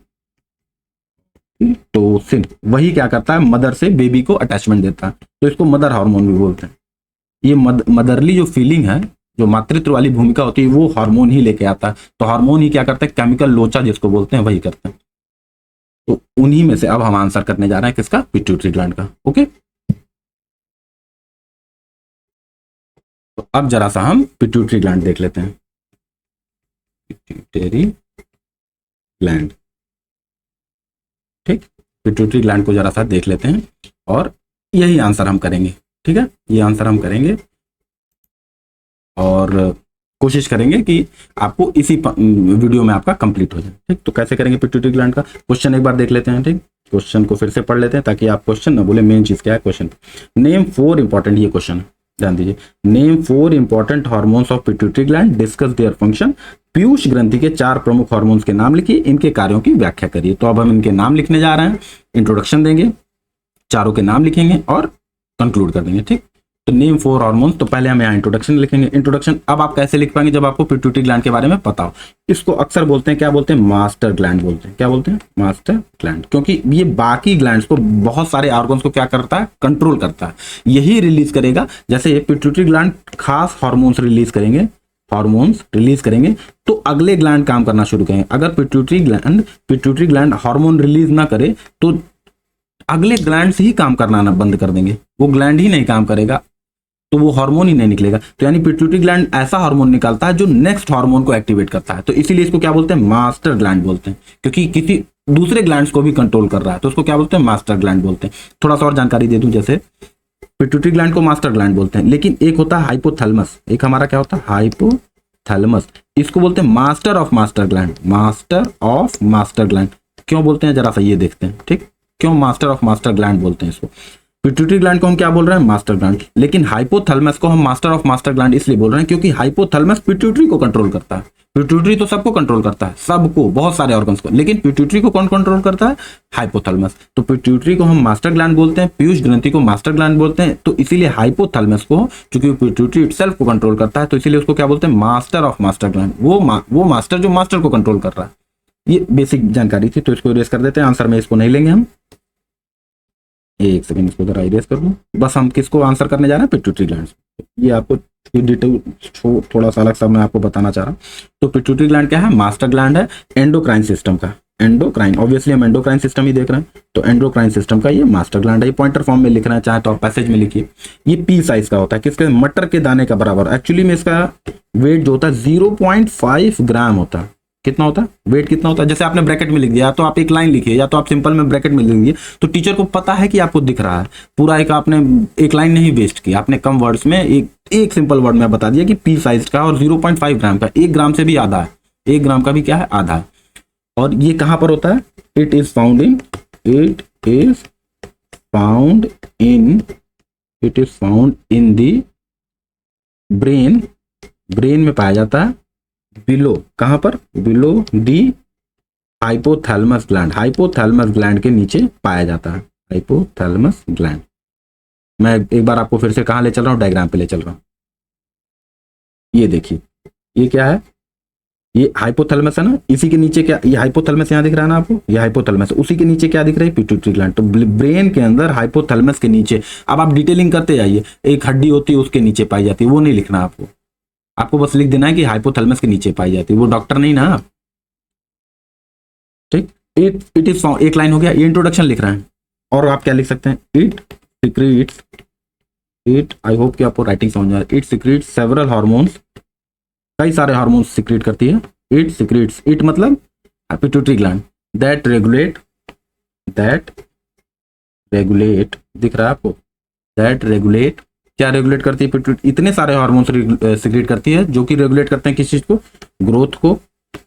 वही क्या करता है, मदर से बेबी को अटैचमेंट देता है, तो इसको मदर हार्मोन भी बोलते हैं। ये मदरली जो फीलिंग है, जो मातृत्व वाली भूमिका होती है, वो हार्मोन ही लेके आता है। तो हार्मोन ही क्या करते हैं, केमिकल लोचा जिसको बोलते हैं, वही करते हैं। तो उन्हीं में से अब हम आंसर करने जा रहे हैं, किसका, पिट्यूटरी ग्लैंड का। ओके, तो अब जरा सा हम पिट्यूटरी ग्लैंड देख लेते हैं, पिट्यूटरी ग्लैंड। ठीक, पिट्यूटरी ग्लैंड को जरा सा देख लेते हैं और यही आंसर हम करेंगे। ठीक है, ये आंसर हम करेंगे और कोशिश करेंगे कि आपको इसी वीडियो में आपका कंप्लीट हो जाए। ठीक, तो कैसे करेंगे पिट्यूटरी ग्लैंड का, क्वेश्चन एक बार देख लेते हैं। ठीक, क्वेश्चन को फिर से पढ़ लेते हैं ताकि आप क्वेश्चन ना बोले, मेन चीज क्या है क्वेश्चन। नेम 4 इंपॉर्टेंट, ये क्वेश्चन ध्यान दीजिए, name 4 important hormones of pituitary gland, discuss their function. Piyush ग्रंथि के 4 प्रमुख हार्मोन्स के नाम लिखिए, इनके कार्यों की व्याख्या करिए। तो अब हम इनके नाम लिखने जा रहे हैं, इंट्रोडक्शन देंगे, चारों के नाम लिखेंगे और कंक्लूड कर देंगे। ठीक, तो नेम 4 हार्मोन्स, तो पहले हम यहाँ इंट्रोडक्शन लिखेंगे। इंट्रोडक्शन अब आप कैसे लिख पाएंगे, जब आपको पिट्यूटरी ग्लैंड के बारे में पता हो। इसको अक्सर बोलते हैं, क्या बोलते हैं, मास्टर ग्लैंड बोलते हैं। क्या बोलते हैं, मास्टर ग्लैंड, क्योंकि ये बाकी ग्लैंड्स को, बहुत सारे ऑर्गन्स को क्या करता है, कंट्रोल करता है, यही रिलीज करेगा। जैसे पिट्यूटरी ग्लैंड खास हार्मोन्स रिलीज करेंगे, हार्मोन्स रिलीज करेंगे तो अगले ग्लैंड काम करना शुरू करेंगे। अगर पिट्यूटरी ग्लैंड हार्मोन रिलीज ना करे तो अगले ग्लैंड से ही काम करना ना बंद कर देंगे, वो ग्लैंड ही नहीं काम करेगा, तो वो हार्मोन ही नहीं निकलेगा। तो यानी पिट्यूटरी ग्लैंड ऐसा हार्मोन निकालता है जो नेक्स्ट हार्मोन को एक्टिवेट करता है। तो इसीलिए इसको क्या बोलते हैं, मास्टर ग्लैंड बोलते हैं, क्योंकि किसी दूसरे ग्लैंड्स को भी कंट्रोल कर रहा है, तो उसको क्या बोलते हैं, मास्टर ग्लैंड बोलते हैं। थोड़ा सा और जानकारी दे दूं, जैसे पिट्यूटरी ग्लैंड को मास्टर ग्लैंड बोलते हैं, लेकिन एक होता है हाइपोथैलेमस, एक हमारा क्या होता है हाइपोथैलेमस, इसको बोलते हैं master of master gland, master of master gland. क्यों बोलते हैं जरा सा ये देखते हैं, ठीक, क्यों मास्टर ऑफ मास्टर ग्लैंड बोलते हैं इसको। पिट्यूटरी ग्लैंड को हम क्या बोल रहे हैं, मास्टर ग्लैंड, लेकिन हाइपोथैलेमस को हम मास्टर ऑफ मास्टर ग्लैंड इसलिए बोल रहे हैं क्योंकि हाइपोथैलेमस पिट्यूटरी को कंट्रोल करता है। पिट्यूटरी तो सबको कंट्रोल करता है, सबको, बहुत सारे ऑर्गन्स को, लेकिन पिट्यूटरी को कौन कंट्रोल करता है, हाइपोथैलेमस। तो पिट्यूटरी को हम मास्टर ग्लैंड बोलते हैं, पीयूष ग्रंथि को मास्टर ग्लैंड बोलते हैं, तो इसीलिए हाइपोथैलेमस को, क्योंकि पिट्यूटरी इटसेल्फ को कंट्रोल करता है, तो इसीलिए उसको क्या बोलते हैं, मास्टर ऑफ मास्टर ग्लैंड। वो मास्टर जो मास्टर को कंट्रोल कर रहा है। ये बेसिक जानकारी थी, तो इसको इरेज कर देते हैं, आंसर में इसको नहीं लेंगे हम। एक सेकंड, इसको जरा इरेज कर दूं। बस हम किसको आंसर करने जा रहे हैं, पिट्यूटरी ग्लैंड। ये आपको डिटेल थोड़ा सा अलग सा मैं आपको बताना चाह रहा हूँ। तो पिट्यूटरी ग्लैंड क्या है, मास्टर ग्लैंड है एंडोक्राइन सिस्टम का। एंडोक्राइन, ऑब्वियसली हम एंडोक्राइन सिस्टम ही देख रहे हैं, तो एंडोक्राइन सिस्टम का ये मास्टर ग्लैंड है। ये पॉइंटर फॉर्म में लिख रहे हैं, चाहे तो आप पैसेज में लिखिए। ये पी साइज का होता है, किसके, मटर के दाने का बराबर। एक्चुअली में इसका वेट जो होता है 0.5 ग्राम होता है। कितना होता है, वेट कितना होता है, जैसे आपने ब्रैकेट में लिख दिया, तो आप एक लाइन लिखिए, या तो आप सिंपल में ब्रैकेट में लिख दिए, तो टीचर को पता है कि आपको दिख रहा है पूरा। एक आपने एक लाइन नहीं वेस्ट की, आपने कम वर्ड्स में एक सिंपल वर्ड में बता दिया कि पी साइज का और 0.5 ग्राम का, 1 ग्राम से भी आधा है, 1 ग्राम का भी क्या है, आधा है। और ये कहां पर होता है, it is found in the brain में पाया जाता है, बिलो, कहां पर, बिलो दी हाइपोथैलेमस ग्लैंड के नीचे पाया जाता है, हाइपोथैलेमस ग्लैंड। मैं एक बार आपको फिर से कहां ले चल रहा हूं, डायग्राम पे ले चल रहा हूं। ये देखिए, ये क्या है, ये हाइपोथैलेमस है ना, इसी के नीचे क्या, ये हाइपोथैलेमस यहां दिख रहा है ना आपको, ये हाइपोथैलेमस, उसी के नीचे क्या दिख रहा है, पिट्यूटरी ग्लैंड। तो ब्रेन के अंदर हाइपोथैलेमस के नीचे, अब आप डिटेलिंग करते जाइए, एक हड्डी होती है उसके नीचे पाई जाती है, वो नहीं लिखना आपको बस लिख देना है कि हाइपोथैलेमस के नीचे पाई जाती है, वो डॉक्टर नहीं ना आप, ठीक। इट इज, एक लाइन हो गया, ये इंट्रोडक्शन लिख रहे हैं। और आप क्या लिख सकते हैं, इट आई होप कि आपको राइटिंग समझ आ रहा है, इट सिक्रीट्स सेवरल हार्मोन्स, कई सारे हार्मोन्स सिक्रीट करती है। इट सिक्रीट्स, इट मतलब पिट्यूटरी ग्लैंड, दैट रेगुलेट, दिख रहा है आपको, दैट रेगुलेट, क्या रेगुलेट करती है, पिट्यूटरी इतने सारे हार्मोन्स सिक्रीट करती है जो कि रेगुलेट करते हैं किस चीज को, ग्रोथ को,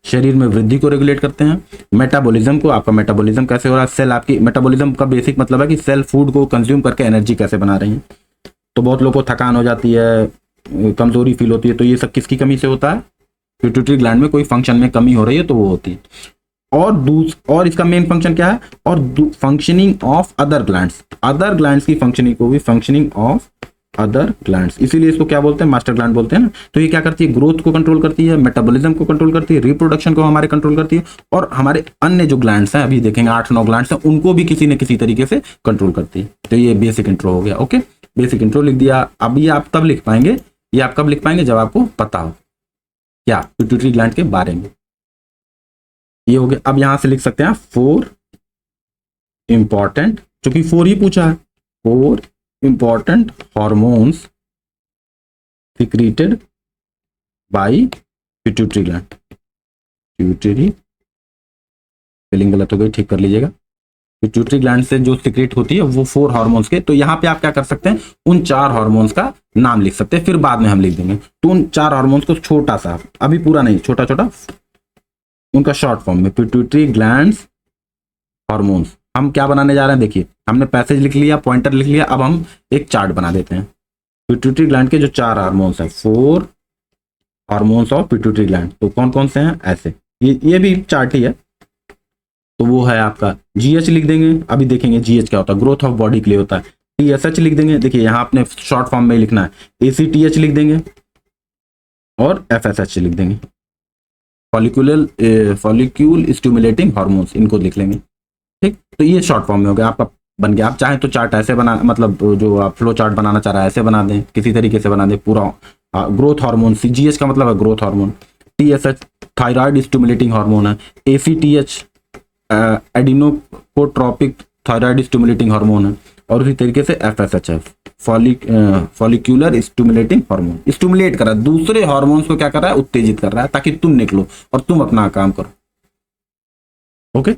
शरीर में वृद्धि को रेगुलेट करते हैं, मेटाबॉलिज्म को, आपका मेटाबॉलिज्म कैसे हो रहा है, सेल, आपकी मेटाबॉलिज्म का बेसिक मतलब है कि सेल फूड को कंज्यूम करके एनर्जी कैसे बना रही है। तो बहुत लोगों को थकान हो जाती है, कमजोरी फील होती है, तो ये सब किसकी कमी से होता है, पिट्यूटरी ग्लैंड में कोई फंक्शन में कमी हो रही है तो वो होती है। और इसका मेन फंक्शन क्या है, और फंक्शनिंग ऑफ अदर ग्लैंड्स की फंक्शनिंग को भी, फंक्शनिंग ऑफ अदर ग्लैंड्स, इसीलिए इसको क्या बोलते हैं, मास्टर ग्लैंड बोलते हैं ना। तो ये क्या करती है, ग्रोथ को कंट्रोल करती है, मेटाबॉलिज्म को कंट्रोल करती है, रिप्रोडक्शन को हमारे कंट्रोल करती है, और हमारे अन्य जो ग्लैंड्स हैं, अभी देखेंगे 8-9 ग्लैंड्स हैं, उनको भी किसी न किसी तरीके से कंट्रोल करती है। तो ये बेसिक इंट्रो हो गया, ओके, बेसिक इंट्रो लिख दिया। अब ये आप तब लिख पाएंगे, ये आप कब लिख पाएंगे, जब आपको पता हो क्या पिट्यूटरी ग्लैंड के बारे में। ये हो गया। अब यहां से लिख सकते हैं 4 इंपॉर्टेंट, क्योंकि 4 ही पूछा है, 4 important hormones secreted by pituitary gland. Pituitary, spelling गलत हो गई, ठीक कर लीजिएगा। पिट्यूटरी ग्लैंड से जो सिक्रेट होती है वो 4 हार्मोन्स के, तो यहाँ पे आप क्या कर सकते हैं, उन 4 हार्मोन्स का नाम लिख सकते हैं, फिर बाद में हम लिख देंगे। तो उन 4 हार्मोन्स को छोटा सा, अभी पूरा नहीं, छोटा छोटा उनका शॉर्ट फॉर्म में, पिट्यूटरी ग्लैंड्स हार्मोन्स। हम क्या बनाने जा रहे हैं, देखिए हमने पैसेज लिख लिया, पॉइंटर लिख लिया, अब हम एक चार्ट बना देते हैं। पिट्यूटरी ग्लैंड के जो 4 हार्मोन्स हैं, 4 हार्मोन्स ऑफ पिट्यूटरी ग्लैंड, तो कौन कौन से हैं, ऐसे, ये भी चार्ट ही है। तो वो है आपका जीएच लिख देंगे, अभी देखेंगे जीएच क्या होता है, ग्रोथ ऑफ बॉडी के लिए होता है। टीएसएच लिख देंगे, देखिए यहाँ आपने शॉर्ट फॉर्म में लिखना है, एसीटीएच लिख देंगे और एफएसएच लिख देंगे, फॉलिक्यूल स्टिमुलेटिंग हार्मोन्स, इनको लिख लेंगे, ठीक। तो ये शॉर्ट फॉर्म में हो गया आपका, बन गया। आप चाहें तो चार्ट ऐसे बना, मतलब जो आप फ्लो चार्ट बनाना चाह रहा है ऐसे बना दें, किसी तरीके से बना दें पूरा। ग्रोथ हार्मोन, जीएच का मतलब है growth hormone, TSH thyroid stimulating hormone है, एसीटीएच एडिनोकोट्रोपिक थायराइड स्टिमुलेटिंग हार्मोन है, और उसी तरीके से एफएसएच है, फॉलिक्यूलर स्टिमुलेटिंग हार्मोन। स्टिमुलेट कर रहा है, दूसरे हार्मोन्स को क्या कर रहा है, उत्तेजित कर रहा है, ताकि तुम निकलो और तुम अपना काम करो, ओके।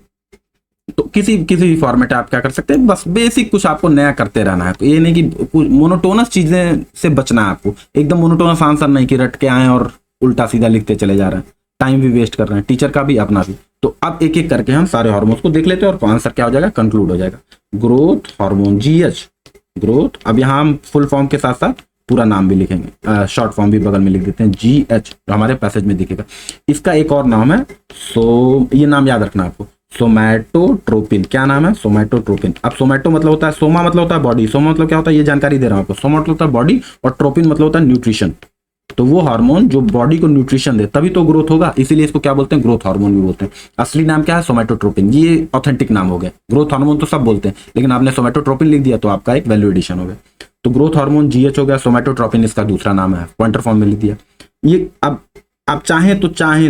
तो किसी किसी भी फॉर्मेट आप क्या कर सकते हैं, बस बेसिक कुछ आपको नया करते रहना है। तो ये नहीं कि मोनोटोनस चीजें से बचना है आपको, एकदम मोनोटोनस आंसर नहीं कि रट के आए और उल्टा सीधा लिखते चले जा रहे हैं, टाइम भी वेस्ट कर रहे हैं, टीचर का भी अपना भी। तो अब एक एक करके हम सारे हार्मोन्स को देख लेते हैं और आंसर क्या हो जाएगा, कंक्लूड हो जाएगा। Growth hormone GH, growth. अब यहाँ हम फुल फॉर्म के साथ साथ पूरा नाम भी लिखेंगे, शॉर्ट फॉर्म भी बगल में लिख देते हैं, जीएच, जो हमारे पैसेज में दिखेगा। इसका एक और नाम है, ये नाम याद रखना आपको, सोमैटोट्रोपिन। क्या नाम है, सोमैटोट्रोपिन। अब सोमैटो मतलब होता है, सोमा मतलब होता है बॉडी, सोमा मतलब क्या होता है ये जानकारी दे रहा हूं आपको, सोमा मतलब होता है बॉडी और ट्रोपिन मतलब होता है न्यूट्रिशन। तो वो हार्मोन जो बॉडी को न्यूट्रिशन दे तभी तो ग्रोथ होगा, इसीलिए इसको क्या बोलते हैं, ग्रोथ हार्मोन भी बोलते हैं। असली नाम क्या है, सोमैटोट्रोपिन। ये ऑथेंटिक नाम हो गया। ग्रोथ हार्मोन तो सब बोलते हैं, लेकिन आपने सोमैटोट्रोपिन लिख दिया तो आपका एक वैल्यू एडिशन हो गया। तो ग्रोथ हार्मोन जीएच हो गया, सोमैटोट्रोपिन इसका दूसरा नाम है, पॉइंटर फॉर्म में लिख दिया। ये अब आप चाहें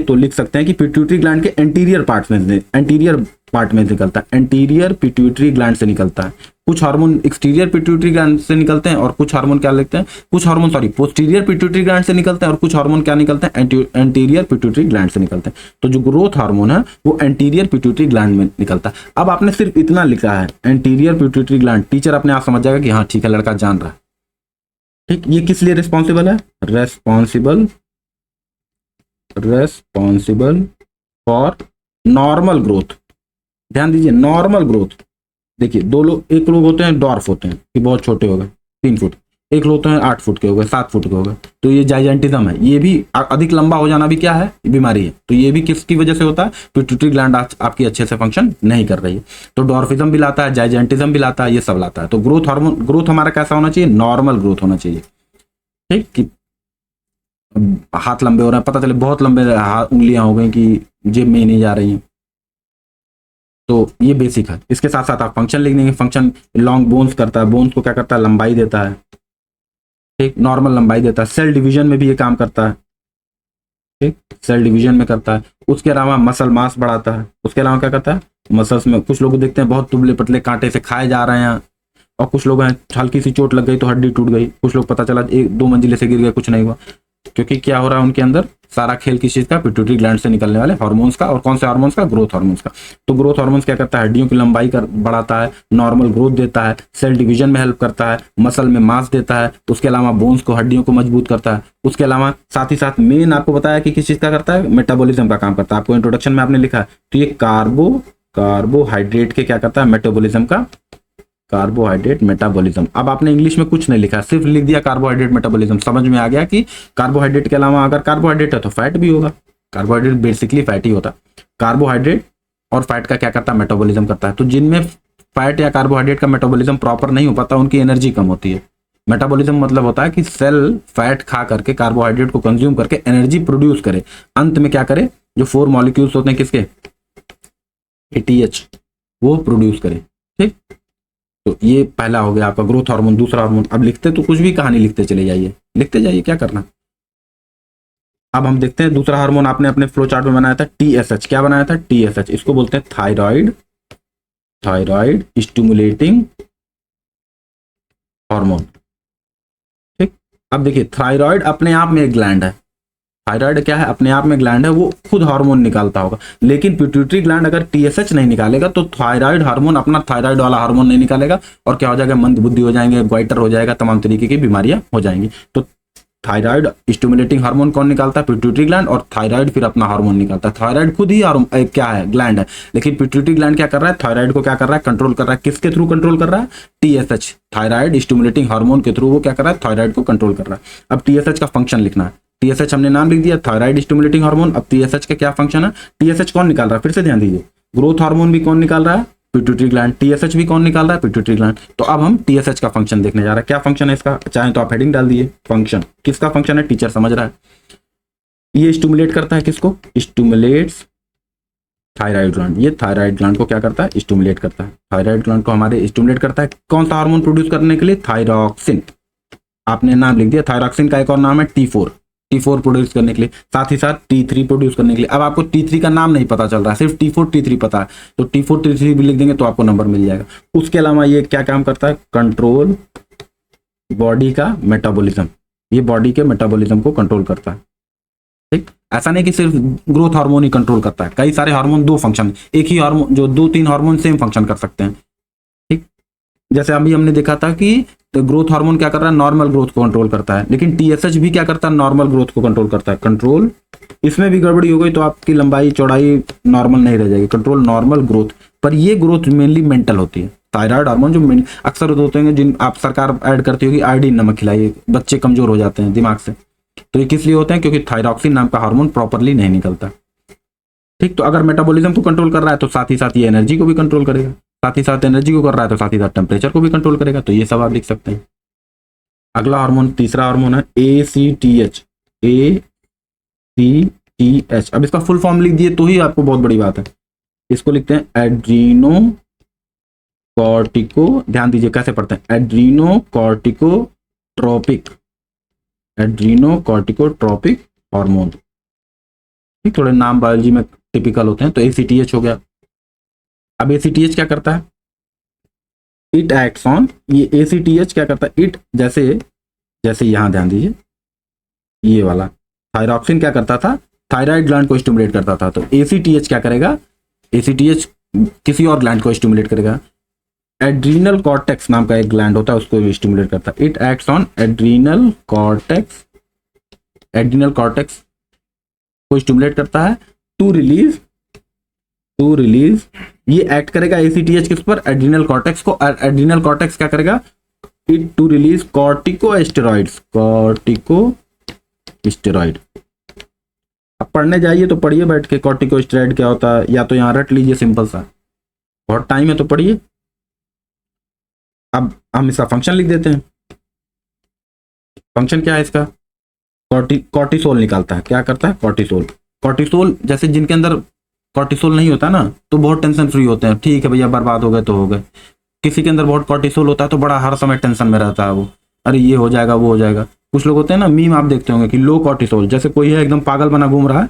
तो लिख सकते हैं कि पिट्यूटरी ग्लैंड के एंटीरियर पार्ट में निकलता है, एंटीरियर पिट्यूटरी ग्लैंड से निकलता है। कुछ हार्मोन एक्सटीरियर पिट्यूटरी ग्लैंड से निकलते हैं और कुछ हार्मोन क्या लिखते हैं, कुछ हार्मोन पोस्टीरियर पिट्यूटरी ग्लैंड से निकलते हैं और कुछ हार्मोन क्या निकलते हैं, एंटीरियर पिट्यूटरी ग्लैंड से निकलते हैं। तो जो ग्रोथ हार्मोन है वो एंटीरियर पिट्यूटरी ग्लैंड में निकलता है। अब आपने सिर्फ इतना लिखा है एंटीरियर पिट्यूटरी ग्लैंड, टीचर अपने आप समझ जाएगा कि हाँ ठीक है लड़का जान रहा है। ठीक, ये किस लिए रिस्पॉन्सिबल है, रेस्पॉन्सिबल फॉर नॉर्मल ग्रोथ। ध्यान दीजिए, नॉर्मल ग्रोथ। देखिए दो लोग, एक लोग होते हैं डॉर्फ होते हैं कि बहुत छोटे हो गए 3 फुट, एक लोग होते हैं 8 फुट के हो गए, 7 फुट के हो गए। तो ये जाइजेंटिज्म है, ये भी अधिक लंबा हो जाना भी क्या है, बीमारी है। तो ये भी किसकी वजह से होता है, पिट्यूटरी ग्लैंड आपकी अच्छे से फंक्शन नहीं कर रही है। तो डॉर्फिज्म भी लाता है, जाइजेंटिज्म भी लाता है, ये सब लाता है। तो ग्रोथ हार्मोन, ग्रोथ हमारा कैसा होना चाहिए, नॉर्मल ग्रोथ होना चाहिए। ठीक, कि हाथ लंबे हो रहे हैं, पता चले बहुत लंबे उंगलियां हो गई कि जेब में ही नहीं जा रही हैं। तो ये बेसिक है। इसके साथ साथ आप फंक्शन लिख देंगे। फंक्शन लॉन्ग बोन्स करता है, बोन्स को क्या करता है, लंबाई देता है। ठीक, नॉर्मल लंबाई देता है। सेल डिवीजन में भी ये काम करता है। ठीक, सेल डिवीजन में करता है। उसके अलावा मसल मास बढ़ाता है। उसके अलावा क्या करता है, मसल्स में कुछ लोग देखते हैं बहुत दुबले पतले कांटे से खाए जा रहे हैं, और कुछ लोग हैं हल्की सी चोट लग गई तो हड्डी टूट गई, कुछ लोग पता चला 1-2 मंजिले से गिर गए, कुछ नहीं हुआ। क्योंकि क्या हो रहा है उनके अंदर, सारा खेल किस चीज का, पिट्यूटरी ग्लैंड से निकलने वाले हार्मोन्स का। और कौन से हार्मोन्स का, ग्रोथ हार्मोन्स का। तो ग्रोथ हार्मोन्स क्या करता है, हड्डियों की लंबाई बढ़ाता है, नॉर्मल ग्रोथ देता है, सेल डिवीजन में हेल्प करता है, मसल में मास देता है। उसके अलावा बोन्स को, हड्डियों को मजबूत करता है। उसके अलावा साथ ही साथ मेन आपको बताया कि किस चीज का करता है, मेटाबॉलिज्म का काम करता है। आपको इंट्रोडक्शन में आपने लिखा है। तो ये कार्बोहाइड्रेट के क्या करता है, मेटाबॉलिज्म का, कार्बोहाइड्रेट मेटाबॉलिज्म। अब आपने इंग्लिश में कुछ नहीं लिखा, सिर्फ लिख दिया कार्बोहाइड्रेट मेटाबॉलिज्म। समझ में आ गया कि कार्बोहाइड्रेट के अलावा अगर कार्बोहाइड्रेट है तो फैट भी होगा। कार्बोहाइड्रेट बेसिकली फैट ही होता है। कार्बोहाइड्रेट और फैट का क्या करता है, मेटाबॉलिज्म करता है। तो जिनमें फैट या कार्बोहाइड्रेट का मेटाबॉलिज्म प्रॉपर नहीं हो पाता, उनकी एनर्जी कम होती है। मेटाबॉलिज्म मतलब होता है कि सेल फैट खा करके, कार्बोहाइड्रेट को कंज्यूम करके एनर्जी प्रोड्यूस करे, अंत में क्या करे, जो 4 मॉलिक्यूल्स होते हैं किसके, ATH, वो प्रोड्यूस करे। ठीक, तो ये पहला हो गया आपका ग्रोथ हार्मोन। दूसरा हार्मोन, अब लिखते तो कुछ भी कहानी लिखते चले जाइए, लिखते जाइए, क्या करना। अब हम देखते हैं दूसरा हार्मोन आपने अपने फ्लो चार्ट में बनाया था, TSH। क्या बनाया था, TSH। इसको बोलते हैं थायराइड स्टिमुलेटिंग हार्मोन। ठीक, अब देखिए थायराइड अपने आप में एक ग्लैंड है। थायराइड क्या है, अपने आप में ग्लैंड है, वो खुद हार्मोन निकालता होगा। लेकिन पिट्यूटरी ग्लैंड अगर TSH नहीं निकालेगा तो थायराइड हार्मोन अपना थायराइड वाला हार्मोन नहीं निकालेगा, और क्या हो जाएगा, मंद बुद्धि हो जाएंगे, ग्वाइटर हो जाएगा, तमाम तरीके की बीमारियां हो जाएंगी। तो थायराइड स्टिमुलेटिंग हार्मोन कौन निकालता है, पिट्यूटरी ग्लैंड, और थायराइड फिर अपना हार्मोन निकालता है। थायराइड खुद ही क्या है, ग्लैंड है, लेकिन पिट्यूटरी ग्लैंड क्या कर रहा है, थायराइड को क्या कर रहा है, कंट्रोल कर रहा है। किसके थ्रू कंट्रोल कर रहा है, TSH, थायराइड स्टिमुलेटिंग हार्मोन के थ्रू वो क्या कर रहा है, थायराइड को कंट्रोल कर रहा है। अब TSH का फंक्शन लिखना है। TSH हमने नाम लिख दिया, थायराइड स्टिमुलेटिंग हार्मोन। अब TSH का क्या फंक्शन है, TSH कौन निकाल रहा है, फिर से ध्यान दीजिए, ग्रोथ हार्मोन भी कौन निकाल रहा है, पिट्यूटरी ग्लैंड। TSH भी कौन निकाल रहा है, पिट्यूटरी ग्लैंड। तो अब हम TSH का फंक्शन देखने जा रहे हैं। क्या फंक्शन है इसका, चाहे तो आप हेडिंग डाल दिए, फंक्शन। किसका फंक्शन है, टीचर समझ रहा है। ये स्टिमुलेट करता है किसको, स्टिमुलेट्स थायराइड ग्लैंड। ये थायराइड ग्लैंड को क्या करता है, स्टिमुलेट करता है। थायराइड ग्लैंड को हमारे स्टिमुलेट करता है कौन सा हार्मोन प्रोड्यूस करने के लिए, थायरॉक्सिन। आपने नाम लिख दिया। थायरॉक्सिन का एक और नाम है T4 प्रोड्यूस करने के लिए, साथ ही साथ T3 प्रोड्यूस करने के लिए। अब आपको T3 का नाम नहीं पता चल रहा है, सिर्फ T4 T3 पता है, तो T4 T3 भी लिख देंगे तो आपको नंबर मिल जाएगा। उसके अलावा ये क्या काम करता है, कंट्रोल बॉडी का मेटाबॉलिज्म। ये बॉडी के मेटाबॉलिज्म को कंट्रोल करता है। ठीक, ऐसा नहीं कि सिर्फ ग्रोथ हार्मोन ही कंट्रोल करता है, कई सारे हार्मोन दो फंक्शन, एक ही हार्मोन जो दो तीन हार्मोन सेम फंक्शन कर सकते हैं। ठीक, जैसे अभी हमने देखा था कि तो ग्रोथ हार्मोन क्या कर रहा है, नॉर्मल ग्रोथ को कंट्रोल करता है, लेकिन टीएसएच भी क्या करता है, नॉर्मल ग्रोथ को कंट्रोल करता है। कंट्रोल इसमें भी गड़बड़ी हो गई तो आपकी लंबाई चौड़ाई नॉर्मल नहीं रह जाएगी। कंट्रोल नॉर्मल ग्रोथ, पर ये ग्रोथ मेनली मेंटल होती है। थायराइड हार्मोन जो अक्सर होते हैं, जिन आप सरकार ऐड करती होगी आयोडीन नमक खिलाइए, बच्चे कमजोर हो जाते हैं दिमाग से, तो ये किस लिए होते हैं, क्योंकि थायरॉक्सिन नाम का हार्मोन प्रॉपरली नहीं निकलता। ठीक, तो अगर मेटाबॉलिज्म को कंट्रोल कर रहा है तो साथ ही साथ ये एनर्जी को भी कंट्रोल करेगा, साथ ही साथ एनर्जी को कर रहा है तो साथ ही साथ टेम्परेचर को भी कंट्रोल करेगा। तो ये सब आप लिख सकते हैं। अगला हार्मोन, तीसरा हार्मोन है ACTH। ACTH, अब इसका फुल फॉर्म लिख दिए तो ही आपको बहुत बड़ी बात है। इसको लिखते हैं एड्रीनो कॉर्टिको, ध्यान दीजिए कैसे पढ़ते हैं, एड्रीनो कॉर्टिकोट्रोपिक, एड्रीनो कॉर्टिकोट्रोपिक हार्मोन। ठीक, थोड़े नाम बायोलॉजी में टिपिकल होते हैं। तो ACTH हो गया। अब ACTH क्या करता है, इट एक्ट्स ऑन, ये ACTH क्या करता है, इट जैसे जैसे यहां ध्यान दीजिए, ये वाला थायरॉक्सिन क्या करता था, थायराइड ग्लैंड को स्टिमुलेट करता था, तो ACTH क्या करेगा, ACTH किसी और ग्लैंड को स्टिमुलेट करेगा। एड्रीनल कॉर्टेक्स नाम का एक ग्लैंड होता है, उसको भी स्टिमुलेट करता है। It acts on adrenal cortex, adrenal cortex को स्टिमुलेट करता है टू रिलीज ये एक्ट करेगा ACTH किस पर, एड्रीनल कॉर्टेक्स को। एड्रीनल कॉर्टेक्स क्या करेगा, it to release corticosteroids, corticosteroid. अब पढ़ने जाइए तो पढ़िए बैठ के कॉर्टिकोस्टेरॉइड क्या होता है, या तो यहाँ रट लीजिए सिंपल सा, बहुत टाइम है तो पढ़िए। अब हम इसका फंक्शन लिख देते हैं। फंक्शन क्या है इसका, कॉर्टिसोल निकालता है। क्या करता है, कॉर्टिसोल। कॉर्टिसोल जैसे जिनके अंदर कॉर्टिसोल नहीं होता ना तो बहुत टेंशन फ्री होते हैं, ठीक है भैया बर्बाद हो गए तो हो गए। किसी के अंदर बहुत कॉर्टिसोल होता है तो बड़ा हर समय टेंशन में रहता है वो, अरे ये हो जाएगा वो हो जाएगा। कुछ लोग होते हैं ना, मीम आप देखते होंगे कि लो कॉर्टिसोल, जैसे कोई है एकदम पागल बना घूम रहा है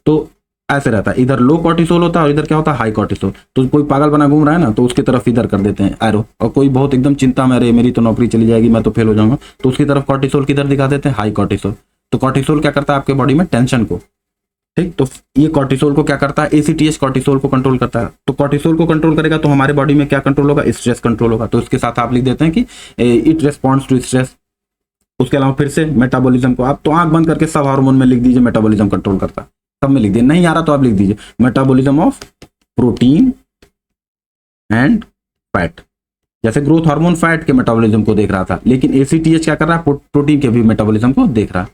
तो ऐसे रहता है, इधर लो कॉर्टिसोल होता है और इधर क्या होता है, हाई कॉर्टिसोल। तो कोई पागल बना घूम रहा है ना तो उसकी तरफ इधर कर देते हैं एरो, और कोई बहुत एकदम चिंता में, अरे मेरी तो नौकरी चली जाएगी, मैं तो फेल हो जाऊंगा, तो उसकी तरफ कॉर्टिसोल किधर दिखा देते हैं, हाई कॉर्टिसोल। तो कॉर्टिसोल क्या करता है आपके बॉडी में, टेंशन को। ठीक, तो ये कॉर्टिसोल को क्या करता है, ACTH कॉर्टिसोल को कंट्रोल करता है। तो कॉर्टिसोल को कंट्रोल करेगा तो हमारे बॉडी में क्या कंट्रोल होगा, स्ट्रेस कंट्रोल होगा। तो इसके साथ आप लिख देते हैं कि इट रेस्पॉन्ड्स टू स्ट्रेस। उसके अलावा फिर से मेटाबॉलिज्म को आप तो आंख बंद करके सब हार्मोन में लिख दीजिए मेटाबॉलिज्म कंट्रोल करता है, सब में लिख दिए। नहीं आ रहा तो आप लिख दीजिए metabolism of protein and fat. जैसे ग्रोथ हार्मोन फैट के मेटाबॉलिज्म को देख रहा था, लेकिन ACTH क्या कर रहा है, प्रोटीन के भी मेटाबॉलिज्म को देख रहा है।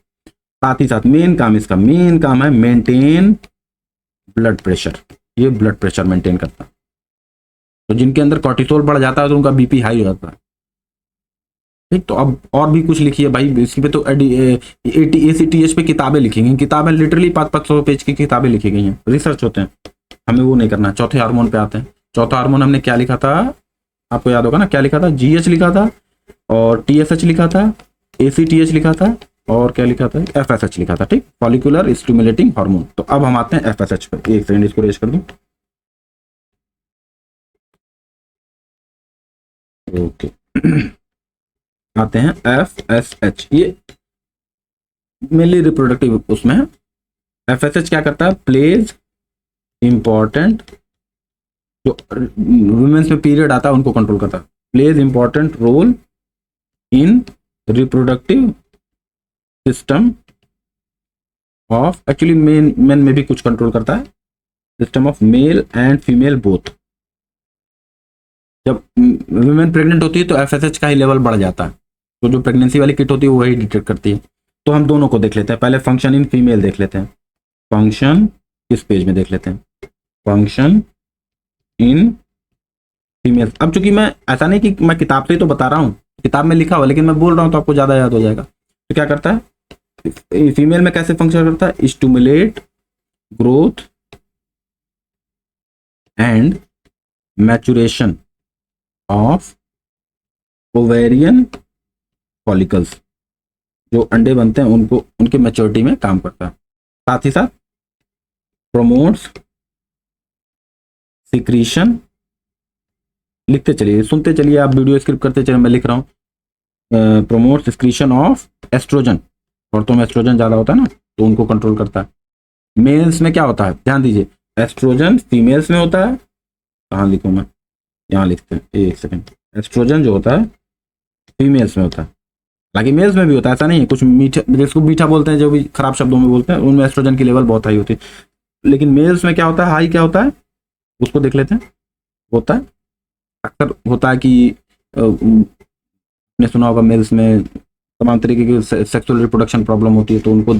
साथ ही साथ मेन काम इसका, मेन काम है मेंटेन ब्लड प्रेशर। ये ब्लड प्रेशर मेंटेन करता है। तो जिनके अंदर कॉर्टिसोल बढ़ जाता है तो उनका BP हाई हो जाता है। ठीक, तो अब और भी कुछ लिखिए भाई, इसी पे तो ACTH पे किताबें लिखी गई, किताबें लिटरली 500 पेज की किताबें लिखी गई हैं, रिसर्च होते हैं, हमें वो नहीं करना। चौथे हार्मोन पे आते हैं। चौथा हार्मोन हमने क्या लिखा था, आपको याद होगा ना, क्या लिखा था, GH लिखा था और TSH लिखा था, ACTH लिखा था और क्या लिखा था, FSH लिखा था। ठीक, फॉलिकुलर स्टिमुलेटिंग हार्मोन। तो अब हम आते हैं FSH पे, एक सेकंड इसको रेज कर दूं। ओके आते हैं FSH, ये मेनली रिप्रोडक्टिव उसमें है। FSH क्या करता है, प्लेज इंपॉर्टेंट, जो वुमेन्स में पीरियड आता है उनको कंट्रोल करता है, plays important role in reproductive system of, actually men में भी कुछ कंट्रोल करता है, system of male and female both. जब वुमेन प्रेग्नेंट होती है तो FSH का ही लेवल बढ़ जाता है, तो जो प्रेगनेंसी वाली किट होती है वो वही डिटेक्ट करती है। तो हम दोनों को देख लेते हैं, पहले फंक्शन इन फीमेल देख लेते हैं। फंक्शन किस पेज में देख लेते हैं, फंक्शन इन फीमेल। अब चूंकि मैं ऐसा नहीं कि मैं किताब से ही तो बता रहा हूँ, किताब में लिखा हुआ, लेकिन मैं बोल रहा हूँ तो आपको ज्यादा याद हो जाएगा। तो क्या करता है फीमेल में, कैसे फंक्शन करता है, stimulate growth and maturation of ovarian follicles, जो अंडे बनते हैं उनको, उनके मैच्योरिटी में काम करता है। साथ ही साथ प्रोमोट्स सिक्रीशन, लिखते चलिए, सुनते चलिए, आप वीडियो स्किप करते चलिए, मैं लिख रहा हूँ। प्रोमोट्स सिक्रीशन ऑफ एस्ट्रोजन, औरतों में एस्ट्रोजन ज़्यादा होता है ना तो उनको कंट्रोल करता है। मेल्स में क्या होता है, ध्यान दीजिए, एस्ट्रोजन फीमेल्स में होता है, कहाँ लिखूं मैं, यहाँ लिखते हैं, एक सेकंड, एस्ट्रोजन जो होता है फीमेल्स में होता है, हालांकि मेल्स में भी होता है, ऐसा नहीं है, कुछ मीठा, जिसको मीठा बोलते हैं, जो भी खराब शब्दों में बोलते हैं, उनमें एस्ट्रोजन की लेवल बहुत हाई होती है, लेकिन मेल्स में क्या होता है, हाई क्या होता है, उसको देख लेते हैं। होता है, अक्सर होता है कि आपने सुना होगा मेल्स में तमाम तरीके की सेक्सुअल रिप्रोडक्शन प्रॉब्लम होती है, तो उनको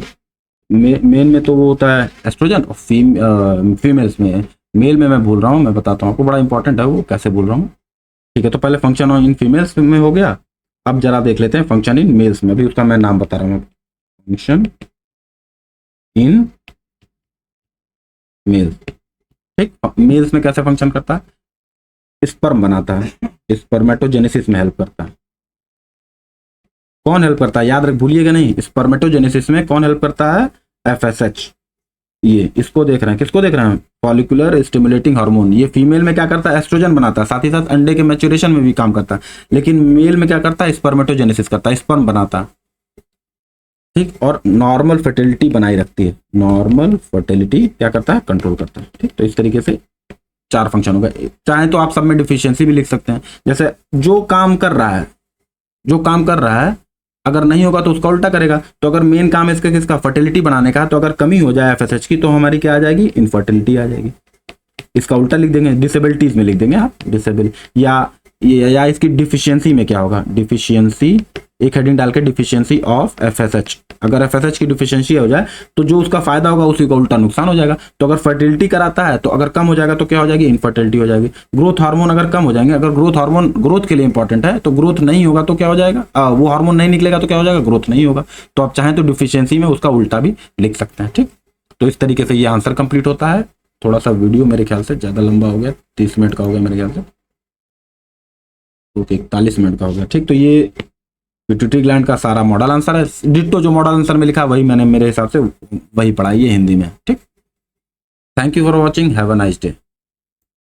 मेन में तो वो होता है एस्ट्रोजन, और फीमेल्स में, मेल में मैं भूल रहा हूँ, मैं बताता हूँ आपको, बड़ा इंपॉर्टेंट है वो, कैसे बोल रहा हूँ। ठीक है, तो पहले फंक्शन इन फीमेल्स में हो गया, अब जरा देख लेते हैं फंक्शन इन मेल्स में, अभी उसका मैं नाम बता रहा हूँ, फंक्शन इन मेल्स। ठीक, मेल्स में कैसे फंक्शन करता है, स्पर्म बनाता है, स्पर्मेटोजेनेसिस में हेल्प करता है। कौन हेल्प करता है, याद रख, भूलिएगा नहीं, स्पर्मेटोजेनेसिस में कौन हेल्प करता है, एफएसएच। ये इसको देख रहे हैं, किसको देख रहे हैं, फॉलिकुलर स्टिमुलेटिंग हार्मोन। ये फीमेल में क्या करता है, एस्ट्रोजन बनाता है, साथ ही साथ अंडे के मैच्योरेशन में भी काम करता है, लेकिन मेल में क्या करता है, स्पर्मेटोजेनेसिस करता है, स्पर्म बनाता है। ठीक, और नॉर्मल फर्टिलिटी बनाई रखती है, नॉर्मल फर्टिलिटी क्या करता है, कंट्रोल करता है। ठीक, तो इस तरीके से 4 फंक्शन हो गए। चाहे तो आप सब में डिफिशियंसी भी लिख सकते हैं, जैसे जो काम कर रहा है अगर नहीं होगा तो उसका उल्टा करेगा। तो अगर मेन काम इसका किसका, फर्टिलिटी बनाने का, तो अगर कमी हो जाए एफएसएच की, तो हमारी क्या आ जाएगी, इनफर्टिलिटी आ जाएगी। इसका उल्टा लिख देंगे, डिसेबिलिटीज में लिख देंगे आप, डिसेबल, या इसकी डिफिशियंसी में क्या होगा, डिफिशियंसी, एक हेडिंग डाल के डिफिशियंसी ऑफ एफएसएच। अगर एफएसएच की डिफिशियंसी हो जाए तो जो उसका फायदा होगा उसी का उल्टा नुकसान हो जाएगा। तो अगर फर्टिलिटी कराता है तो अगर कम हो जाएगा तो क्या हो जाएगी, इनफर्टिलिटी हो जाएगी। ग्रोथ हार्मोन अगर कम हो जाएंगे, अगर ग्रोथ हार्मोन ग्रोथ के लिए इंपॉर्टेंट है, तो ग्रोथ नहीं होगा तो क्या हो जाएगा, वो हार्मोन नहीं निकलेगा तो क्या हो जाएगा, ग्रोथ नहीं होगा। तो आप चाहें तो डिफिशियंसी में उसका उल्टा भी लिख सकते हैं। ठीक, तो इस तरीके से ये आंसर कंप्लीट होता है। थोड़ा सा वीडियो मेरे ख्याल से ज्यादा लंबा हो गया, 30 मिनट का हो गया मेरे ख्याल से, ओके 41 मिनट का हो गया। ठीक, तो ये पिट्यूटरी ग्लैंड का सारा मॉडल आंसर है, डिट्टो जो मॉडल आंसर में लिखा वही मैंने मेरे हिसाब से वही पढ़ाई है हिंदी में। ठीक, thank you for watching, have a nice day.